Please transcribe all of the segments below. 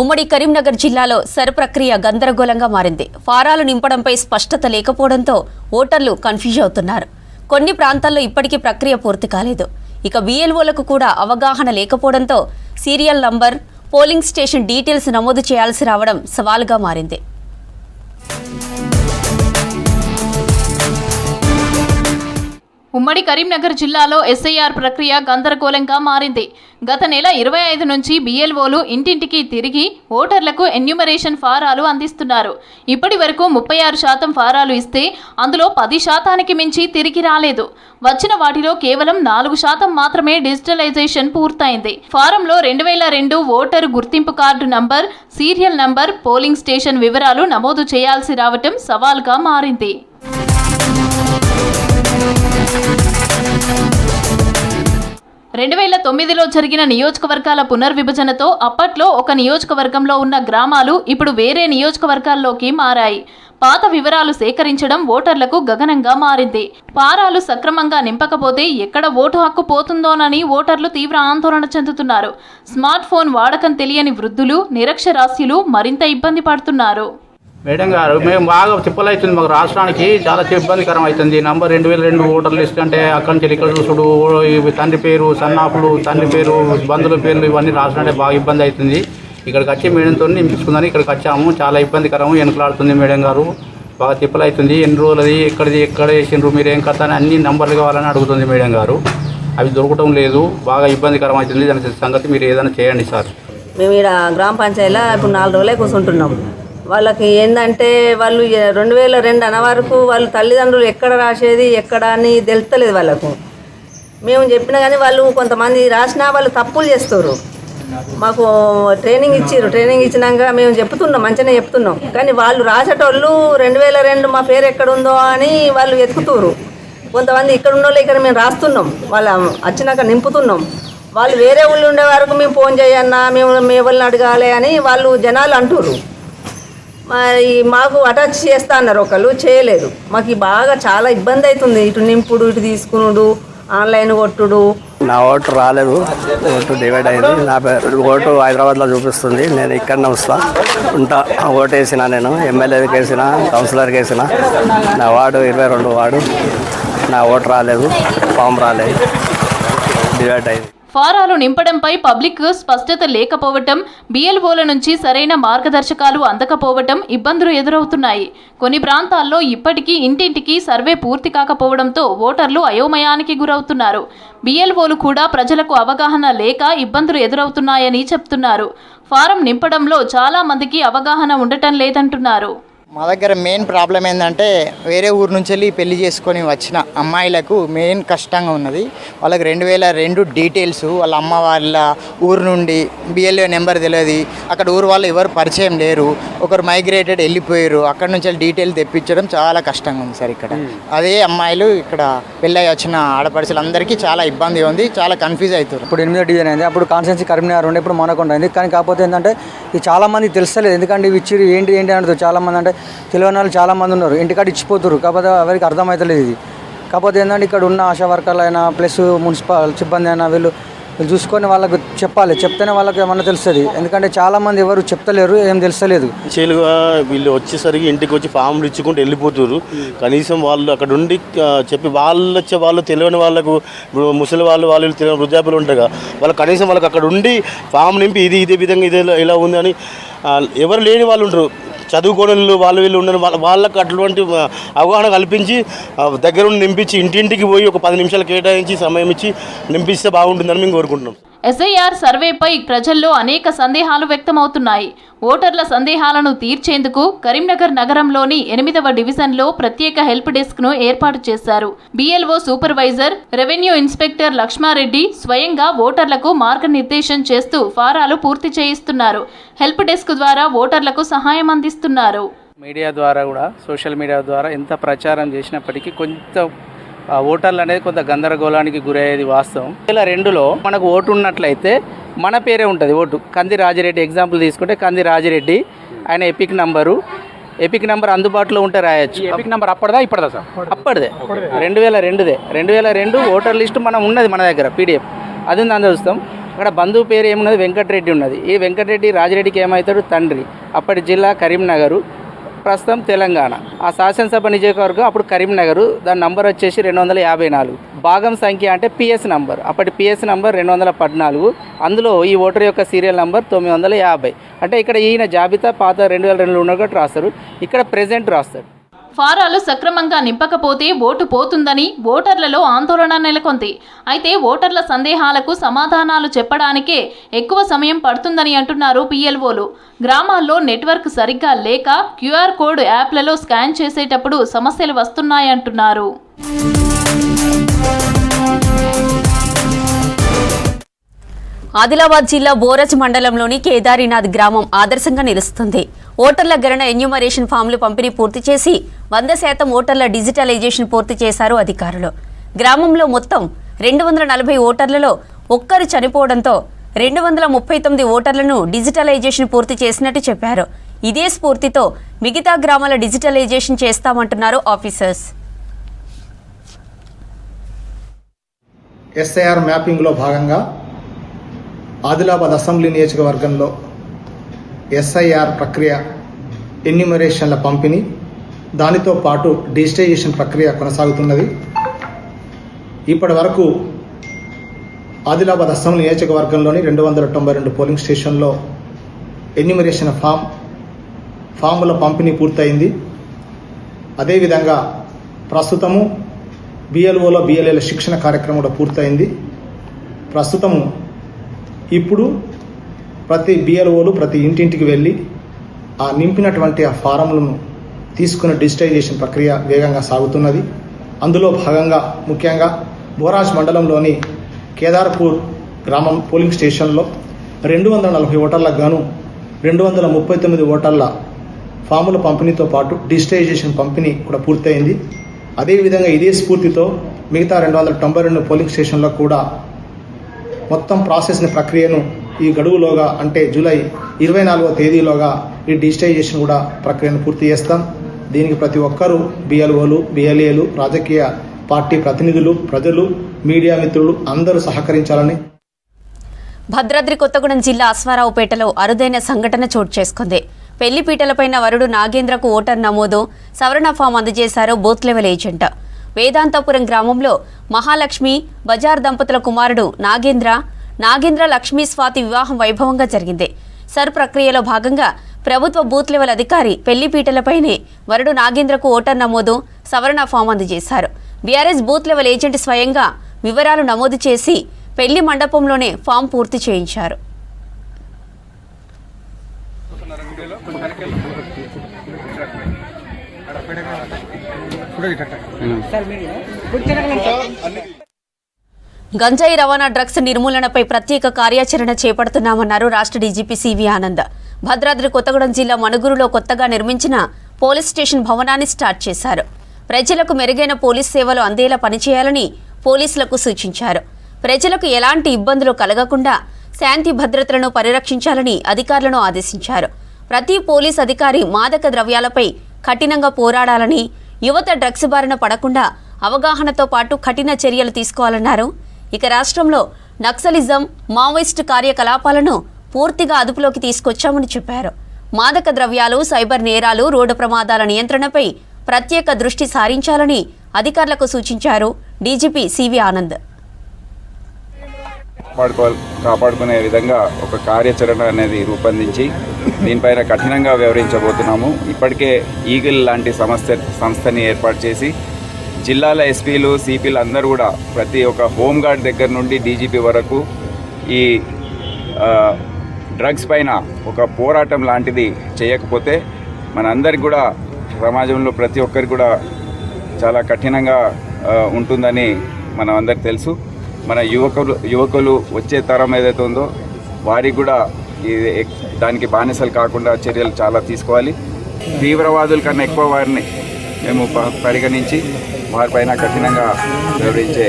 ఉమ్మడి కరీంనగర్ జిల్లాలో సర్ ప్రక్రియ గందరగోళంగా మారింది. ఫారాలు నింపడంపై స్పష్టత లేకపోవడంతో ఓటర్లు కన్ఫ్యూజ్ అవుతున్నారు. కొన్ని ప్రాంతాల్లో ఇప్పటికీ ప్రక్రియ పూర్తి కాలేదు. ఇక BLOలకు కూడా అవగాహన లేకపోవడంతో serial number, polling station details నమోదు చేయాల్సి రావడం సవాలుగా మారింది. ఉమ్మడి కరీంనగర్ జిల్లాలో SIR ప్రక్రియ గందరగోళంగా మారింది. గత నెల 25 నుంచి BLOలు ఇంటింటికి తిరిగి ఓటర్లకు ఎన్యూమరేషన్ ఫారాలు అందిస్తున్నారు. ఇప్పటి వరకు 36% ఫారాలు ఇస్తే అందులో 10% మించి తిరిగి రాలేదు. వచ్చిన వాటిలో కేవలం 4% మాత్రమే డిజిటలైజేషన్ పూర్తయింది. ఫారంలో 2002 ఓటరు గుర్తింపు card number, serial number, polling station వివరాలు నమోదు చేయాల్సి రావటం సవాల్గా మారింది. 2009లో జరిగిన నియోజకవర్గాల పునర్విభజనతో అప్పట్లో ఒక నియోజకవర్గంలో ఉన్న గ్రామాలు ఇప్పుడు వేరే నియోజకవర్గాల్లోకి మారాయి. పాత వివరాలు సేకరించడం ఓటర్లకు గగనంగా మారింది. ఫారాలు సక్రమంగా నింపకపోతే ఎక్కడ ఓటు హక్కు పోతుందోనని ఓటర్లు తీవ్ర ఆందోళన చెందుతున్నారు. స్మార్ట్ ఫోన్ వాడకం తెలియని వృద్ధులు, నిరక్షరాస్యులు మరింత ఇబ్బంది పడుతున్నారు. మేడం గారు, మేము బాగా తిప్పలవుతుంది. మాకు రాష్ట్రానికి చాలా ఇబ్బందికరం అవుతుంది. నంబర్ 2002 ఓటర్ లిస్ట్ అంటే అక్కడి నుంచి ఇక్కడ చూసుడు, తండ్రి పేరు, సన్నాపులు, తండ్రి పేరు, బంధువుల పేర్లు ఇవన్నీ రాష్ట్రానికి బాగా ఇబ్బంది అవుతుంది. ఇక్కడికి వచ్చి మేడంతో నింపించుకుందని ఇక్కడికి వచ్చాము. చాలా ఇబ్బందికరం, వెనుకలాడుతుంది మేడం గారు. బాగా తిప్పలవుతుంది. ఎన్ని రోజులది, ఎక్కడ వేసిండ్రు, మీరు ఏం కథ అని అన్ని నంబర్లు కావాలని అడుగుతుంది మేడం గారు. అవి దొరకటం లేదు, బాగా ఇబ్బందికరం అవుతుంది. దాని సంగతి మీరు ఏదైనా చేయండి సార్. మేము ఇక్కడ గ్రామ పంచాయతీలో ఇప్పుడు 4 రోజులే కూర్చుంటున్నాం. వాళ్ళకి ఏంటంటే వాళ్ళు 2002 అన్న వరకు వాళ్ళు తల్లిదండ్రులు ఎక్కడ రాసేది ఎక్కడ అని తెలుస్తలేదు వాళ్ళకు. మేము చెప్పినా కానీ వాళ్ళు కొంతమంది రాసినా వాళ్ళు తప్పులు చేస్తారు. మాకు ట్రైనింగ్ ఇచ్చారు. ట్రైనింగ్ ఇచ్చినాక మేము చెప్తున్నాం, మంచిగానే చెప్తున్నాం. కానీ వాళ్ళు రాసేటోళ్ళు 2002 మా పేరు ఎక్కడ ఉందో అని వాళ్ళు వెతుకుతారు. కొంతమంది ఇక్కడ ఉన్నోళ్ళు ఇక్కడ మేము రాస్తున్నాం, వాళ్ళు వచ్చినాక నింపుతున్నాం. వాళ్ళు వేరే ఊళ్ళు ఉండే వరకు మేము ఫోన్ చేయన్నా, మేము ఎవరిని అడగాలి అని వాళ్ళు జనాలు అంటారు. మరి మాకు అటాచ్ చేస్తా అన్నారు, ఒకళ్ళు చేయలేదు. మాకు బాగా చాలా ఇబ్బంది అవుతుంది. ఇటు నింపుడు, ఇటు తీసుకునుడు, ఆన్లైన్ కొట్టుడు. నా ఓటు రాలేదు, ఓటు డివైడ్ అయింది. నా ఓటు హైదరాబాద్లో చూపిస్తుంది. నేను ఇక్కడనే ఉంటా. ఓటు వేసిన, నేను ఎమ్మెల్యేకి వేసిన, కౌన్సిలర్కి వేసిన. నా వార్డు 22 వార్డు. నా ఓటు రాలేదు, ఫామ్ రాలేదు, డివైడ్ అయింది. ఫారాలు నింపడంపై పబ్లిక్ స్పష్టత లేకపోవటం, BLOల నుంచి సరైన మార్గదర్శకాలు అందకపోవటం ఇబ్బందులు ఎదురవుతున్నాయి. కొన్ని ప్రాంతాల్లో ఇప్పటికీ ఇంటింటికి సర్వే పూర్తి కాకపోవడంతో ఓటర్లు అయోమయానికి గురవుతున్నారు. BLOలు కూడా ప్రజలకు అవగాహన లేక ఇబ్బందులు ఎదురవుతున్నాయని చెప్తున్నారు. ఫారం నింపడంలో చాలా మందికి అవగాహన ఉండటం లేదంటున్నారు. మా దగ్గర మెయిన్ ప్రాబ్లం ఏంటంటే వేరే ఊరు నుంచి వెళ్ళి పెళ్లి చేసుకొని వచ్చిన అమ్మాయిలకు మెయిన్ కష్టంగా ఉన్నది. వాళ్ళకి 2002 డీటెయిల్స్, వాళ్ళ అమ్మ వాళ్ళ ఊరు నుండి BLO నెంబర్ తెలియదు. అక్కడ ఊరు వాళ్ళు ఎవరు పరిచయం లేరు. ఒకరు మైగ్రేటెడ్ వెళ్ళిపోయారు. అక్కడ నుంచి డీటెయిల్ తెప్పించడం చాలా కష్టంగా ఉంది సార్. ఇక్కడ అదే అమ్మాయిలు ఇక్కడ పెళ్ళి వచ్చిన ఆడపడుచులందరికీ చాలా ఇబ్బంది ఉంది, చాలా కన్ఫ్యూజ్ అవుతారు. ఇప్పుడు 8వ డివిజన్ అయింది, అప్పుడు కాన్స్టిట్యున్సీ కరీంనగర్ ఉండే, ఇప్పుడు మనకొండ అయింది. కానీ కాకపోతే ఏంటంటే ఇది చాలామంది తెలుస్తలేదు. ఎందుకంటే ఇవి ఇచ్చి ఏంటి అంటారు చాలామంది. అంటే తెలియని వాళ్ళు చాలామంది ఉన్నారు, ఇంటికాడ ఇచ్చిపోతారు. కాకపోతే ఎవరికి అర్థమవుతలేదు ఇది. కాకపోతే ఏంటంటే ఇక్కడ ఉన్న ఆశా వర్కర్లు అయినా ప్లస్ మున్సిపల్ సిబ్బంది అయినా వీళ్ళు చూసుకొని వాళ్ళకు చెప్పాలి. చెప్తేనే వాళ్ళకి ఏమన్నా తెలుస్తుంది. ఎందుకంటే చాలామంది ఎవరు చెప్తలేరు, ఏం తెలుస్తలేదు. చేలుగా వీళ్ళు వచ్చేసరికి ఇంటికి వచ్చి ఫామ్లు ఇచ్చుకుంటూ వెళ్ళిపోతారు. కనీసం వాళ్ళు అక్కడ ఉండి చెప్పి వాళ్ళు తెలియని వాళ్ళకు, ఇప్పుడు ముసలి వాళ్ళు తెలియని వృద్ధాపులు ఉంటారు, వాళ్ళు కనీసం వాళ్ళకి అక్కడ ఉండి ఫామ్ నింపి ఇదే విధంగా ఇదే ఇలా ఉంది అని ఎవరు లేని వాళ్ళు ఉంటారు. చదువుకోవడంలో వీళ్ళు ఉండరు. వాళ్ళకు అటువంటి అవగాహన కల్పించి దగ్గరుండి నింపించి ఇంటింటికి పోయి ఒక 10 నిమిషాలు కేటాయించి సమయం ఇచ్చి నింపిస్తే బాగుంటుందని మేము కోరుకుంటున్నాం. SIR సర్వేపై ప్రజల్లో అనేక సందేహాలు వ్యక్తమవుతున్నాయి. ఓటర్ల సందేహాలను తీర్చేందుకు కరీంనగర్ నగరంలోని 8వ డివిజన్లో ప్రత్యేక హెల్ప్ డెస్క్ను ఏర్పాటు చేశారు. BLO supervisor, revenue inspector Lakshmareddy స్వయంగా ఓటర్లకు మార్గనిర్దేశం చేస్తూ ఫారాలు పూర్తి చేయిస్తున్నారు. హెల్ప్ డెస్క్ ద్వారా ఓటర్లకు సహాయం అందిస్తున్నారు. మీడియా ద్వారా కూడా, సోషల్ మీడియా ద్వారా ఎంత ప్రచారం చేసినప్పటికీ కొంత ఓటర్లు అనేది కొంత గందరగోళానికి గురయ్యేది వాస్తవం. 2002లో మనకు ఓటు ఉన్నట్లయితే మన పేరే ఉంటుంది ఓటు. కంది రాజిరెడ్డి ఎగ్జాంపుల్ తీసుకుంటే కంది రాజిరెడ్డి, ఆయన ఎపిక్ నంబర్ అందుబాటులో ఉంటే రాయొచ్చు. ఎపిక్ నంబర్ అప్పటిదా ఇప్పటిదా సార్? అప్పటిదే 2002 ఓటర్ లిస్టు మనం ఉన్నది మన దగ్గర PDF. అది ఉందని చూస్తాం. అక్కడ బంధువు పేరు ఏమున్నది, వెంకటరెడ్డి ఉన్నది. ఈ వెంకటరెడ్డి రాజిరెడ్డికి ఏమవుతాడు, తండ్రి. అప్పటి జిల్లా కరీంనగర్, ప్రస్తుతం తెలంగాణ. ఆ శాసనసభ నియోజకవర్గం అప్పుడు కరీంనగర్, దాని నంబర్ వచ్చేసి 254. భాగం సంఖ్య అంటే పిఎస్ నంబర్, అప్పటి పిఎస్ నంబర్ 214. అందులో ఈ ఓటర్ యొక్క సీరియల్ నంబర్ 950. అంటే ఇక్కడ ఈయన జాబితా పాత 2002 ఉన్నట్టు రాస్తారు, ఇక్కడ ప్రెజెంట్ రాస్తారు. ఫారాలు సక్రమంగా నింపకపోతే ఓటు పోతుందని ఓటర్లలో ఆందోళన నెలకొంది. అయితే ఓటర్ల సందేహాలకు సమాధానాలు చెప్పడానికే ఎక్కువ సమయం పడుతుందని అంటున్నారు పిఎల్ఓలు. గ్రామాల్లో నెట్వర్క్ సరిగ్గా లేక క్యూఆర్ కోడ్ యాప్లలో స్కాన్ చేసేటప్పుడు సమస్యలు వస్తున్నాయంటున్నారు. ఆదిలాబాద్ జిల్లా బోరజ్ మండలంలోని కేదారినాథ్ గ్రామం ఆదర్శంగా నిలుస్తుంది. ఓటర్ల గణన ఎన్యూమరేషన్ ఫామ్లు పంపిణీ పూర్తి చేసి 100% ఓటర్ల డిజిటలైజేషన్ పూర్తి చేశారు అధికారులు. గ్రామంలో మొత్తం 240 ఓటర్లలో ఒక్కరు చనిపోవడంతో 239 ఓటర్లను డిజిటలైజేషన్ పూర్తి చేసినట్టు చెప్పారు. ఇదే స్ఫూర్తితో మిగతా గ్రామాల డిజిటలైజేషన్ చేస్తామంటున్నారు ఆఫీసర్స్. ఎస్ఐఆర్ మ్యాపింగ్లో భాగంగా ఆదిలాబాద్ అసెంబ్లీ నియోజకవర్గంలో ఎస్ఐఆర్ ప్రక్రియ, ఎన్యూమరేషన్ల పంపిణీ, దానితో పాటు డిజిటైజేషన్ ప్రక్రియ కొనసాగుతున్నది. ఇప్పటి వరకు ఆదిలాబాద్ అసెంబ్లీ నియోజకవర్గంలోని 292 పోలింగ్ స్టేషన్లో ఎన్యూమరేషన్ ఫాముల పంపిణీ పూర్తయింది. అదేవిధంగా ప్రస్తుతము బిఎల్ఓలో బిఎల్ఏల శిక్షణ కార్యక్రమం కూడా పూర్తయింది. ప్రస్తుతము ఇప్పుడు ప్రతి బిఎల్ఓలు ప్రతి ఇంటింటికి వెళ్ళి ఆ నింపినటువంటి ఆ ఫారంలను తీసుకున్న డిజిటైజేషన్ ప్రక్రియ వేగంగా సాగుతున్నది. అందులో భాగంగా ముఖ్యంగా బోరాజ్ మండలంలోని కేదార్పూర్ గ్రామం పోలింగ్ స్టేషన్లో 240 ఓటర్లకు గాను 239 ఓటర్ల ఫాముల పంపిణీతో పాటు డిజిటైజేషన్ పంపిణీ కూడా పూర్తయింది. అదేవిధంగా ఇదే స్ఫూర్తితో మిగతా 292 పోలింగ్ స్టేషన్లో కూడా మొత్తం ప్రాసెస్ని ప్రక్రియను ఈ గడువులోగా అంటే జూలై 24వ తేదీలోగా ఈ డిజిటైజేషన్ కూడా ప్రక్రియను పూర్తి చేస్తాం. దీనికి ప్రతి ఒక్కరూ బిఎల్ఓలు, బిఎల్ఏలు, రాజకీయ పార్టీ ప్రతినిధులు, ప్రజలు, మీడియా మిత్రులు అందరూ సహకరించాలని. భద్రాద్రి కొత్తగూడెం జిల్లా అశ్వారావుపేటలో అరుదైన సంఘటన చోటు చేసుకుంది. పెళ్లిపీటలపైన వరుడు నాగేంద్రకు ఓటర్ నమోదు, సవరణ ఫామ్ అందజేశారు బూత్ లెవెల్ ఏజెంట్. వేదాంతపురం గ్రామంలో మహాలక్ష్మి, బజార్ దంపతుల కుమారుడు నాగేంద్ర లక్ష్మీ స్వాతి వివాహం వైభవంగా జరిగింది. సర్ ప్రక్రియలో భాగంగా ప్రభుత్వ బూత్ లెవెల్ అధికారి పెళ్లిపీటలపైనే వరుడు నాగేంద్రకు ఓటర్ నమోదు, సవరణ ఫామ్ అందజేశారు. బీఆర్ఎస్ బూత్ లెవెల్ ఏజెంట్ స్వయంగా వివరాలు నమోదు చేసి పెళ్లి మండపంలోనే ఫామ్ పూర్తి చేయించారు. గంజాయి రవాణా, డ్రగ్స్ నిర్మూలనపై ప్రత్యేక కార్యాచరణ చేపడుతున్నామన్నారు రాష్ట్ర డీజీపీ సివి ఆనంద్. భద్రాద్రి కొత్తగూడెం జిల్లా మణుగూరులో కొత్తగా నిర్మించిన పోలీస్ స్టేషన్ భవనాన్ని స్టార్ట్ చేశారు. ప్రజలకు మెరుగైన పోలీస్ సేవలు అందేలా పనిచేయాలని పోలీసులకు సూచించారు. ప్రజలకు ఎలాంటి ఇబ్బందులు కలగకుండా శాంతి భద్రతలను పరిరక్షించాలని అధికారులను ఆదేశించారు. ప్రతి పోలీస్ అధికారి మాదక ద్రవ్యాలపై కఠినంగా పోరాడాలని, యువత డ్రగ్స్ బారిన పడకుండా అవగాహనతో పాటు కఠిన చర్యలు తీసుకోవాలన్నారు. ఇక రాష్ట్రంలో నక్సలిజం, మావోయిస్టు కార్యకలాపాలను పూర్తిగా అదుపులోకి తీసుకొచ్చామని చెప్పారు. మాదక ద్రవ్యాలు, సైబర్ నేరాలు, రోడ్డు ప్రమాదాల నియంత్రణపై ప్రత్యేక దృష్టి సారించాలని అధికారులకు సూచించారు డీజీపీ సివి ఆనంద్. కాపాడుకునే విధంగా ఒక కార్యాచరణ అనేది రూపొందించి దీనిపైన కఠినంగా వ్యవహరించబోతున్నాము. ఇప్పటికే ఈగిల్ లాంటి సంస్థని ఏర్పాటు చేసి జిల్లాల ఎస్పీలు, సిపిలు అందరూ కూడా ప్రతి ఒక్క హోంగార్డ్ దగ్గర నుండి డీజీపీ వరకు ఈ డ్రగ్స్ పైన ఒక పోరాటం లాంటిది చేయకపోతే మనందరికి కూడా సమాజంలో ప్రతి ఒక్కరికి కూడా చాలా కఠినంగా ఉంటుందని మనం అందరికి తెలుసు. మన యువకులు వచ్చే తరం ఏదైతే ఉందో వారికి కూడా దానికి బానిసలు కాకుండా చర్యలు చాలా తీసుకోవాలి. తీవ్రవాదుల కన్నా ఎక్కువ వారిని మేము పరిగణించి వారిపైన కఠినంగా వ్యవహరించే.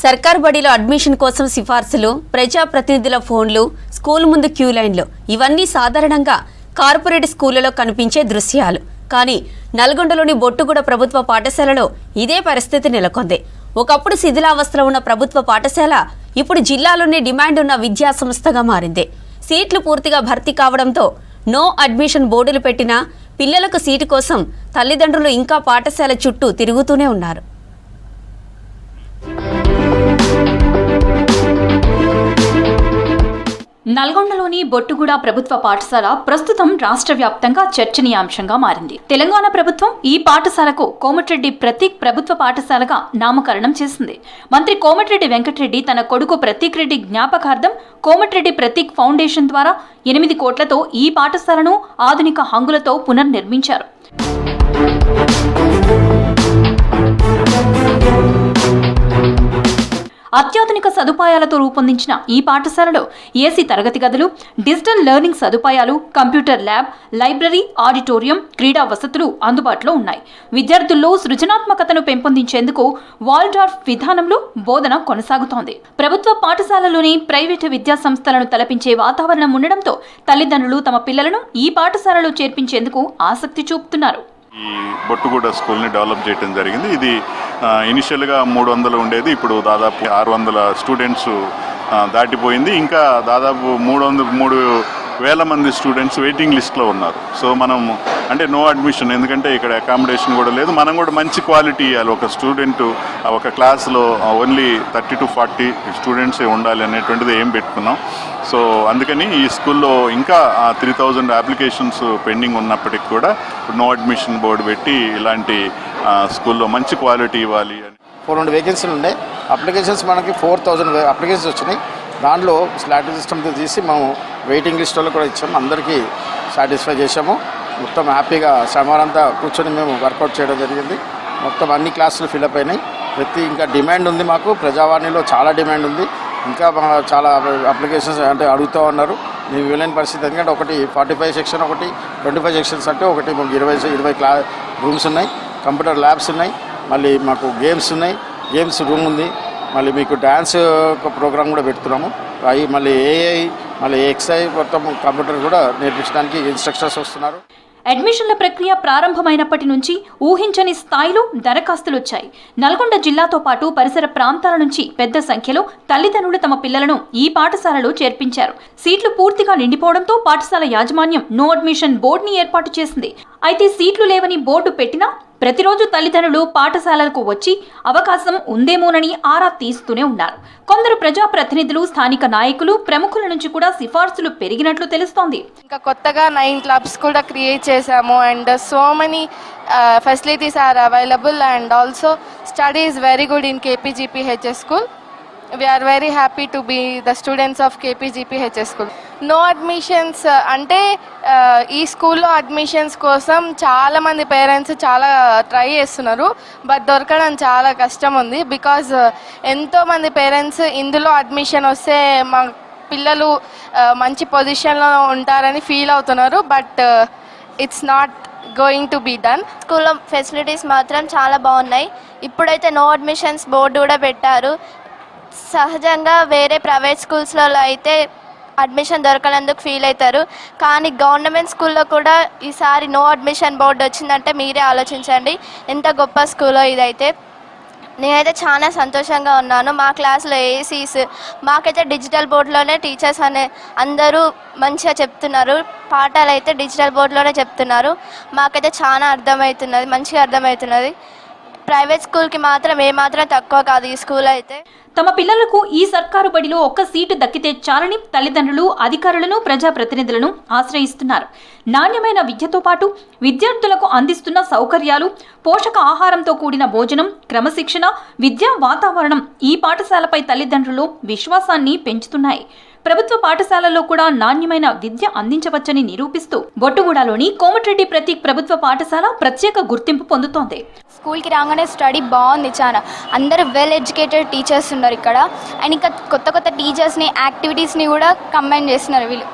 సర్కార్ బడిలో అడ్మిషన్ కోసం సిఫార్సులు, ప్రజాప్రతినిధుల ఫోన్లు, స్కూల్ ముందు క్యూ లైన్లు ఇవన్నీ సాధారణంగా కార్పొరేట్ స్కూళ్లలో కనిపించే దృశ్యాలు. కానీ నల్గొండలోని బొట్టుగూడ ప్రభుత్వ పాఠశాలలో ఇదే పరిస్థితి నెలకొంది. ఒకప్పుడు శిథిలావస్థలో ఉన్న ప్రభుత్వ పాఠశాల ఇప్పుడు జిల్లాలోనే డిమాండ్ ఉన్న విద్యా సంస్థగా మారింది. సీట్లు పూర్తిగా భర్తీ కావడంతో నో అడ్మిషన్ బోర్డులు పెట్టినా పిల్లలకు సీటు కోసం తల్లిదండ్రులు ఇంకా పాఠశాల చుట్టూ తిరుగుతూనే ఉన్నారు. నల్గొండలోని బొట్టుగూడ ప్రభుత్వ పాఠశాల ప్రస్తుతం రాష్ట్ర వ్యాప్తంగా చర్చనీయాంశంగా మారింది. తెలంగాణ ప్రభుత్వం ఈ పాఠశాలకు కోమటిరెడ్డి ప్రతీక్ ప్రభుత్వ పాఠశాలగా నామకరణం చేసింది. మంత్రి కోమటిరెడ్డి వెంకటరెడ్డి తన కొడుకు ప్రతీక్ రెడ్డి జ్ఞాపకార్థం కోమటిరెడ్డి ప్రతీక్ ఫౌండేషన్ ద్వారా 8 కోట్లతో ఈ పాఠశాలను ఆధునిక హంగులతో పునర్నిర్మించారు. అత్యాధునిక సదుపాయాలతో రూపొందించిన ఈ పాఠశాలలో ఏసీ తరగతి గదులు, డిజిటల్ లెర్నింగ్ సదుపాయాలు, కంప్యూటర్ ల్యాబ్, లైబ్రరీ, ఆడిటోరియం, క్రీడా వసతులు అందుబాటులో ఉన్నాయి. విద్యార్థుల్లో సృజనాత్మకతను పెంపొందించేందుకు వాల్డార్ఫ్ విధానంలో బోధన కొనసాగుతోంది. ప్రభుత్వ పాఠశాలలోని ప్రైవేటు విద్యా సంస్థలను తలపించే వాతావరణం ఉండడంతో తల్లిదండ్రులు తమ పిల్లలను ఈ పాఠశాలలో చేర్పించేందుకు ఆసక్తి చూపుతున్నారు. ఈ బొట్టుగూడ స్కూల్ని డెవలప్ చేయడం జరిగింది. ఇది ఇనిషియల్గా 300 ఉండేది, ఇప్పుడు దాదాపు 600 స్టూడెంట్స్ దాటిపోయింది. ఇంకా దాదాపు 3,000 మంది స్టూడెంట్స్ వెయిటింగ్ లిస్ట్లో ఉన్నారు. సో మనం అంటే నో అడ్మిషన్, ఎందుకంటే ఇక్కడ అకామిడేషన్ కూడా లేదు. మనం కూడా మంచి క్వాలిటీ ఇవ్వాలి. ఒక స్టూడెంట్ ఒక క్లాస్లో ఓన్లీ 30 to 40 స్టూడెంట్సే ఉండాలి అనేటువంటిది ఏం పెట్టుకున్నాం. సో అందుకని ఈ స్కూల్లో ఇంకా 3,000 అప్లికేషన్స్ పెండింగ్ ఉన్నప్పటికి కూడా నో అడ్మిషన్ బోర్డు పెట్టి ఇలాంటి స్కూల్లో మంచి క్వాలిటీ ఇవ్వాలి అని. 400 వేకెన్సీలు ఉండే అప్లికేషన్స్ మనకి 4,000 అప్లికేషన్స్ వచ్చినాయి. దాంట్లో స్లాటరీ సిస్టమ్తో తీసి మేము వెయిటింగ్ లిస్ట్ వాళ్ళు కూడా ఇచ్చాము. అందరికీ సాటిస్ఫై చేసాము. మొత్తం హ్యాపీగా సమానంతా కూర్చొని మేము వర్కౌట్ చేయడం జరిగింది. మొత్తం అన్ని క్లాసులు ఫిలప్ అయినాయి. ఇంకా డిమాండ్ ఉంది, మాకు ప్రజావాణిలో చాలా డిమాండ్ ఉంది. ఇంకా చాలా అప్లికేషన్స్ అంటే అడుగుతూ ఉన్నారు. మేము ఇవ్వలేని పరిస్థితి, ఎందుకంటే ఒకటి 45 సెక్షన్, ఒకటి 25 సెక్షన్స్, అంటే ఒకటి మాకు 20 రూమ్స్ ఉన్నాయి, కంప్యూటర్ ల్యాబ్స్ ఉన్నాయి, మళ్ళీ మాకు గేమ్స్ ఉన్నాయి, గేమ్స్ రూమ్ ఉంది, మళ్ళీ మీకు డ్యాన్స్ ప్రోగ్రామ్ కూడా పెడుతున్నాము. అవి మళ్ళీ ఏఐ, మళ్ళీ ఎక్స్ఐ మొత్తం కంప్యూటర్ కూడా నేర్పించడానికి ఇన్స్ట్రక్షన్స్ వస్తున్నారు. అడ్మిషన్ల ప్రక్రియ ప్రారంభమైనప్పటి నుంచి ఊహించని స్థాయిలో దరఖాస్తులు వచ్చాయి. నల్గొండ జిల్లాతో పాటు పరిసర ప్రాంతాల నుంచి పెద్ద సంఖ్యలో తల్లిదండ్రులు తమ పిల్లలను ఈ పాఠశాలలో చేర్పించారు. సీట్లు పూర్తిగా నిండిపోవడంతో పాఠశాల యాజమాన్యం నో అడ్మిషన్ బోర్డుని ఏర్పాటు చేసింది. అయితే సీట్లు లేవని బోర్డు పెట్టినా ప్రతిరోజు తల్లిదండ్రులు పాఠశాలలకు వచ్చి అవకాశం ఉందేమోనని ఆరా తీస్తూనే ఉన్నారు. కొందరు ప్రజాప్రతినిధులు, స్థానిక నాయకులు, ప్రముఖుల నుంచి కూడా సిఫార్సులు పెరిగినట్లు తెలుస్తోంది. ఇంకా కొత్తగా 9 క్లబ్స్ కూడా క్రియేట్ చేశాము. And so many facilities are available and also study is very good in KPGPHS school. We are very happy to be the students of KPGPHS school. No admissions అంటే ఈ స్కూల్లో అడ్మిషన్స్ కోసం చాలామంది parents చాలా try చేస్తున్నారు, but దొరకడం చాలా కష్టం ఉంది. బికాజ్ ఎంతోమంది పేరెంట్స్ ఇందులో అడ్మిషన్ వస్తే మా పిల్లలు మంచి పొజిషన్లో ఉంటారని ఫీల్ అవుతున్నారు, but it's not going to be done. స్కూల్లో ఫెసిలిటీస్ మాత్రం చాలా బాగున్నాయి. ఇప్పుడైతే నో అడ్మిషన్స్ బోర్డు కూడా పెట్టారు. సహజంగా వేరే ప్రైవేట్ స్కూల్స్లో అయితే అడ్మిషన్ దొరకనందుకు ఫీల్ అవుతారు, కానీ గవర్నమెంట్ స్కూల్లో కూడా ఈసారి నో అడ్మిషన్ బోర్డు వచ్చిందంటే మీరే ఆలోచించండి ఎంత గొప్ప స్కూలో ఇదైతే. నేనైతే చాలా సంతోషంగా ఉన్నాను. మా క్లాస్లో ఏసీస్, మాకైతే డిజిటల్ బోర్డులోనే టీచర్స్ అందరూ మంచిగా చెప్తున్నారు. పాఠాలు అయితే డిజిటల్ బోర్డులోనే చెప్తున్నారు. మాకైతే చాలా అర్థమవుతున్నది, మంచిగా అర్థమవుతున్నది. ప్రైవేట్ స్కూల్కి మాత్రం ఏమాత్రం తక్కువ కాదు ఈ స్కూల్ అయితే. తమ పిల్లలకు ఈ సర్కారు బడిలో ఒక్క సీటు దక్కితే చాలని తల్లిదండ్రులు, అధికారులను, ప్రజాప్రతినిధులను ఆశ్రయిస్తున్నారు. నాణ్యమైన విద్యతో పాటు విద్యార్థులకు అందిస్తున్న సౌకర్యాలు, పోషక ఆహారంతో కూడిన భోజనం, క్రమశిక్షణ, విద్యా వాతావరణం ఈ పాఠశాలపై తల్లిదండ్రులు విశ్వాసాన్ని పెంచుతున్నాయి. ప్రభుత్వ పాఠశాలల్లో కూడా నాణ్యమైన విద్య అందించవచ్చని నిరూపిస్తూ బొట్టుగూడలోని కోమటిరెడ్డి ప్రతీక్ ప్రభుత్వ పాఠశాల ప్రత్యేక గుర్తింపు పొందుతోంది. స్కూల్కి రాగానే స్టడీ బాగుంది, చాలా అందరూ వెల్ ఎడ్యుకేటెడ్ టీచర్స్ ఉన్నారు ఇక్కడ. అండ్ ఇంకా కొత్త టీచర్స్ని, యాక్టివిటీస్ని కూడా కంబైన్ చేస్తున్నారు వీళ్ళు.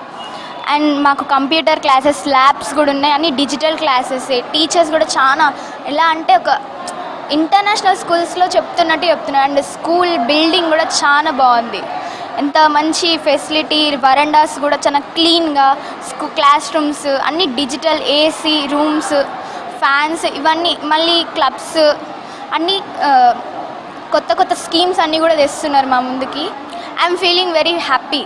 అండ్ మాకు కంప్యూటర్ క్లాసెస్, ల్యాబ్స్ కూడా ఉన్నాయి, అన్ని డిజిటల్ క్లాసెస్. టీచర్స్ కూడా చాలా ఎలా అంటే ఒక ఇంటర్నేషనల్ స్కూల్స్లో చెప్తున్నారు. అండ్ స్కూల్ బిల్డింగ్ కూడా చాలా బాగుంది, ఎంత మంచి ఫెసిలిటీ. వరండాస్ కూడా చాలా క్లీన్గా, క్లాస్ రూమ్స్ అన్నీ డిజిటల్, ఏసీ రూమ్స్, ఫ్యాన్స్, ఇవన్నీ మళ్ళీ క్లబ్స్ అన్నీ కొత్త కొత్త స్కీమ్స్ అన్నీ కూడా తెస్తున్నారు మా ముందుకి. I'm feeling very happy.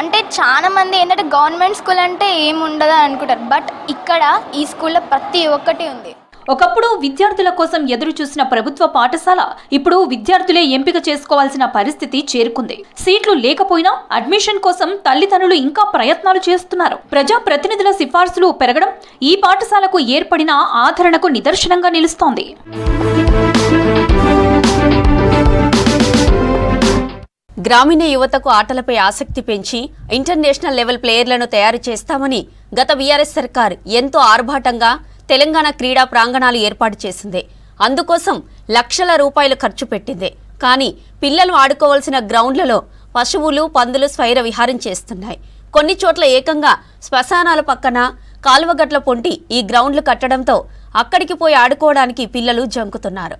అంటే చాలా మంది ఏంటంటే గవర్నమెంట్ స్కూల్ అంటే ఏముండదా అనుకుంటారు, బట్ ఇక్కడ ఈ స్కూల్లో ప్రతి ఒక్కటి ఉంది. ఒకప్పుడు విద్యార్థుల కోసం ఎదురు చూసిన ప్రభుత్వ పాఠశాల ఇప్పుడు విద్యార్థులే ఎంపిక చేసుకోవాల్సిన పరిస్థితి చేరుకుంది. సీట్లు లేకపోయినా అడ్మిషన్ కోసం తల్లిదండ్రులు ఇంకా ప్రయత్నాలు చేస్తున్నారు. ప్రజా ప్రతినిధుల సిఫార్సులు పెరగడం ఈ పాఠశాలకు ఏర్పడిన ఆదరణకు నిదర్శనంగా నిలుస్తోంది. గ్రామీణ యువతకు ఆటలపై ఆసక్తి పెంచి ఇంటర్నేషనల్ లెవెల్ ప్లేయర్లను తయారు చేస్తామని గత బీఆర్ఎస్ సర్కార్ ఎంతో ఆర్భాటంగా తెలంగాణ క్రీడా ప్రాంగణాలు ఏర్పాటు చేసింది. అందుకోసం లక్షల రూపాయలు ఖర్చు పెట్టింది. కానీ పిల్లలు ఆడుకోవాల్సిన గ్రౌండ్లలో పశువులు, పందులు స్వైర విహారం చేస్తున్నాయి. కొన్ని చోట్ల ఏకంగా శ్మశానాల పక్కన కాలువగట్ల పొంటి ఈ గ్రౌండ్లు కట్టడంతో అక్కడికి పోయి ఆడుకోవడానికి పిల్లలు జంకుతున్నారు.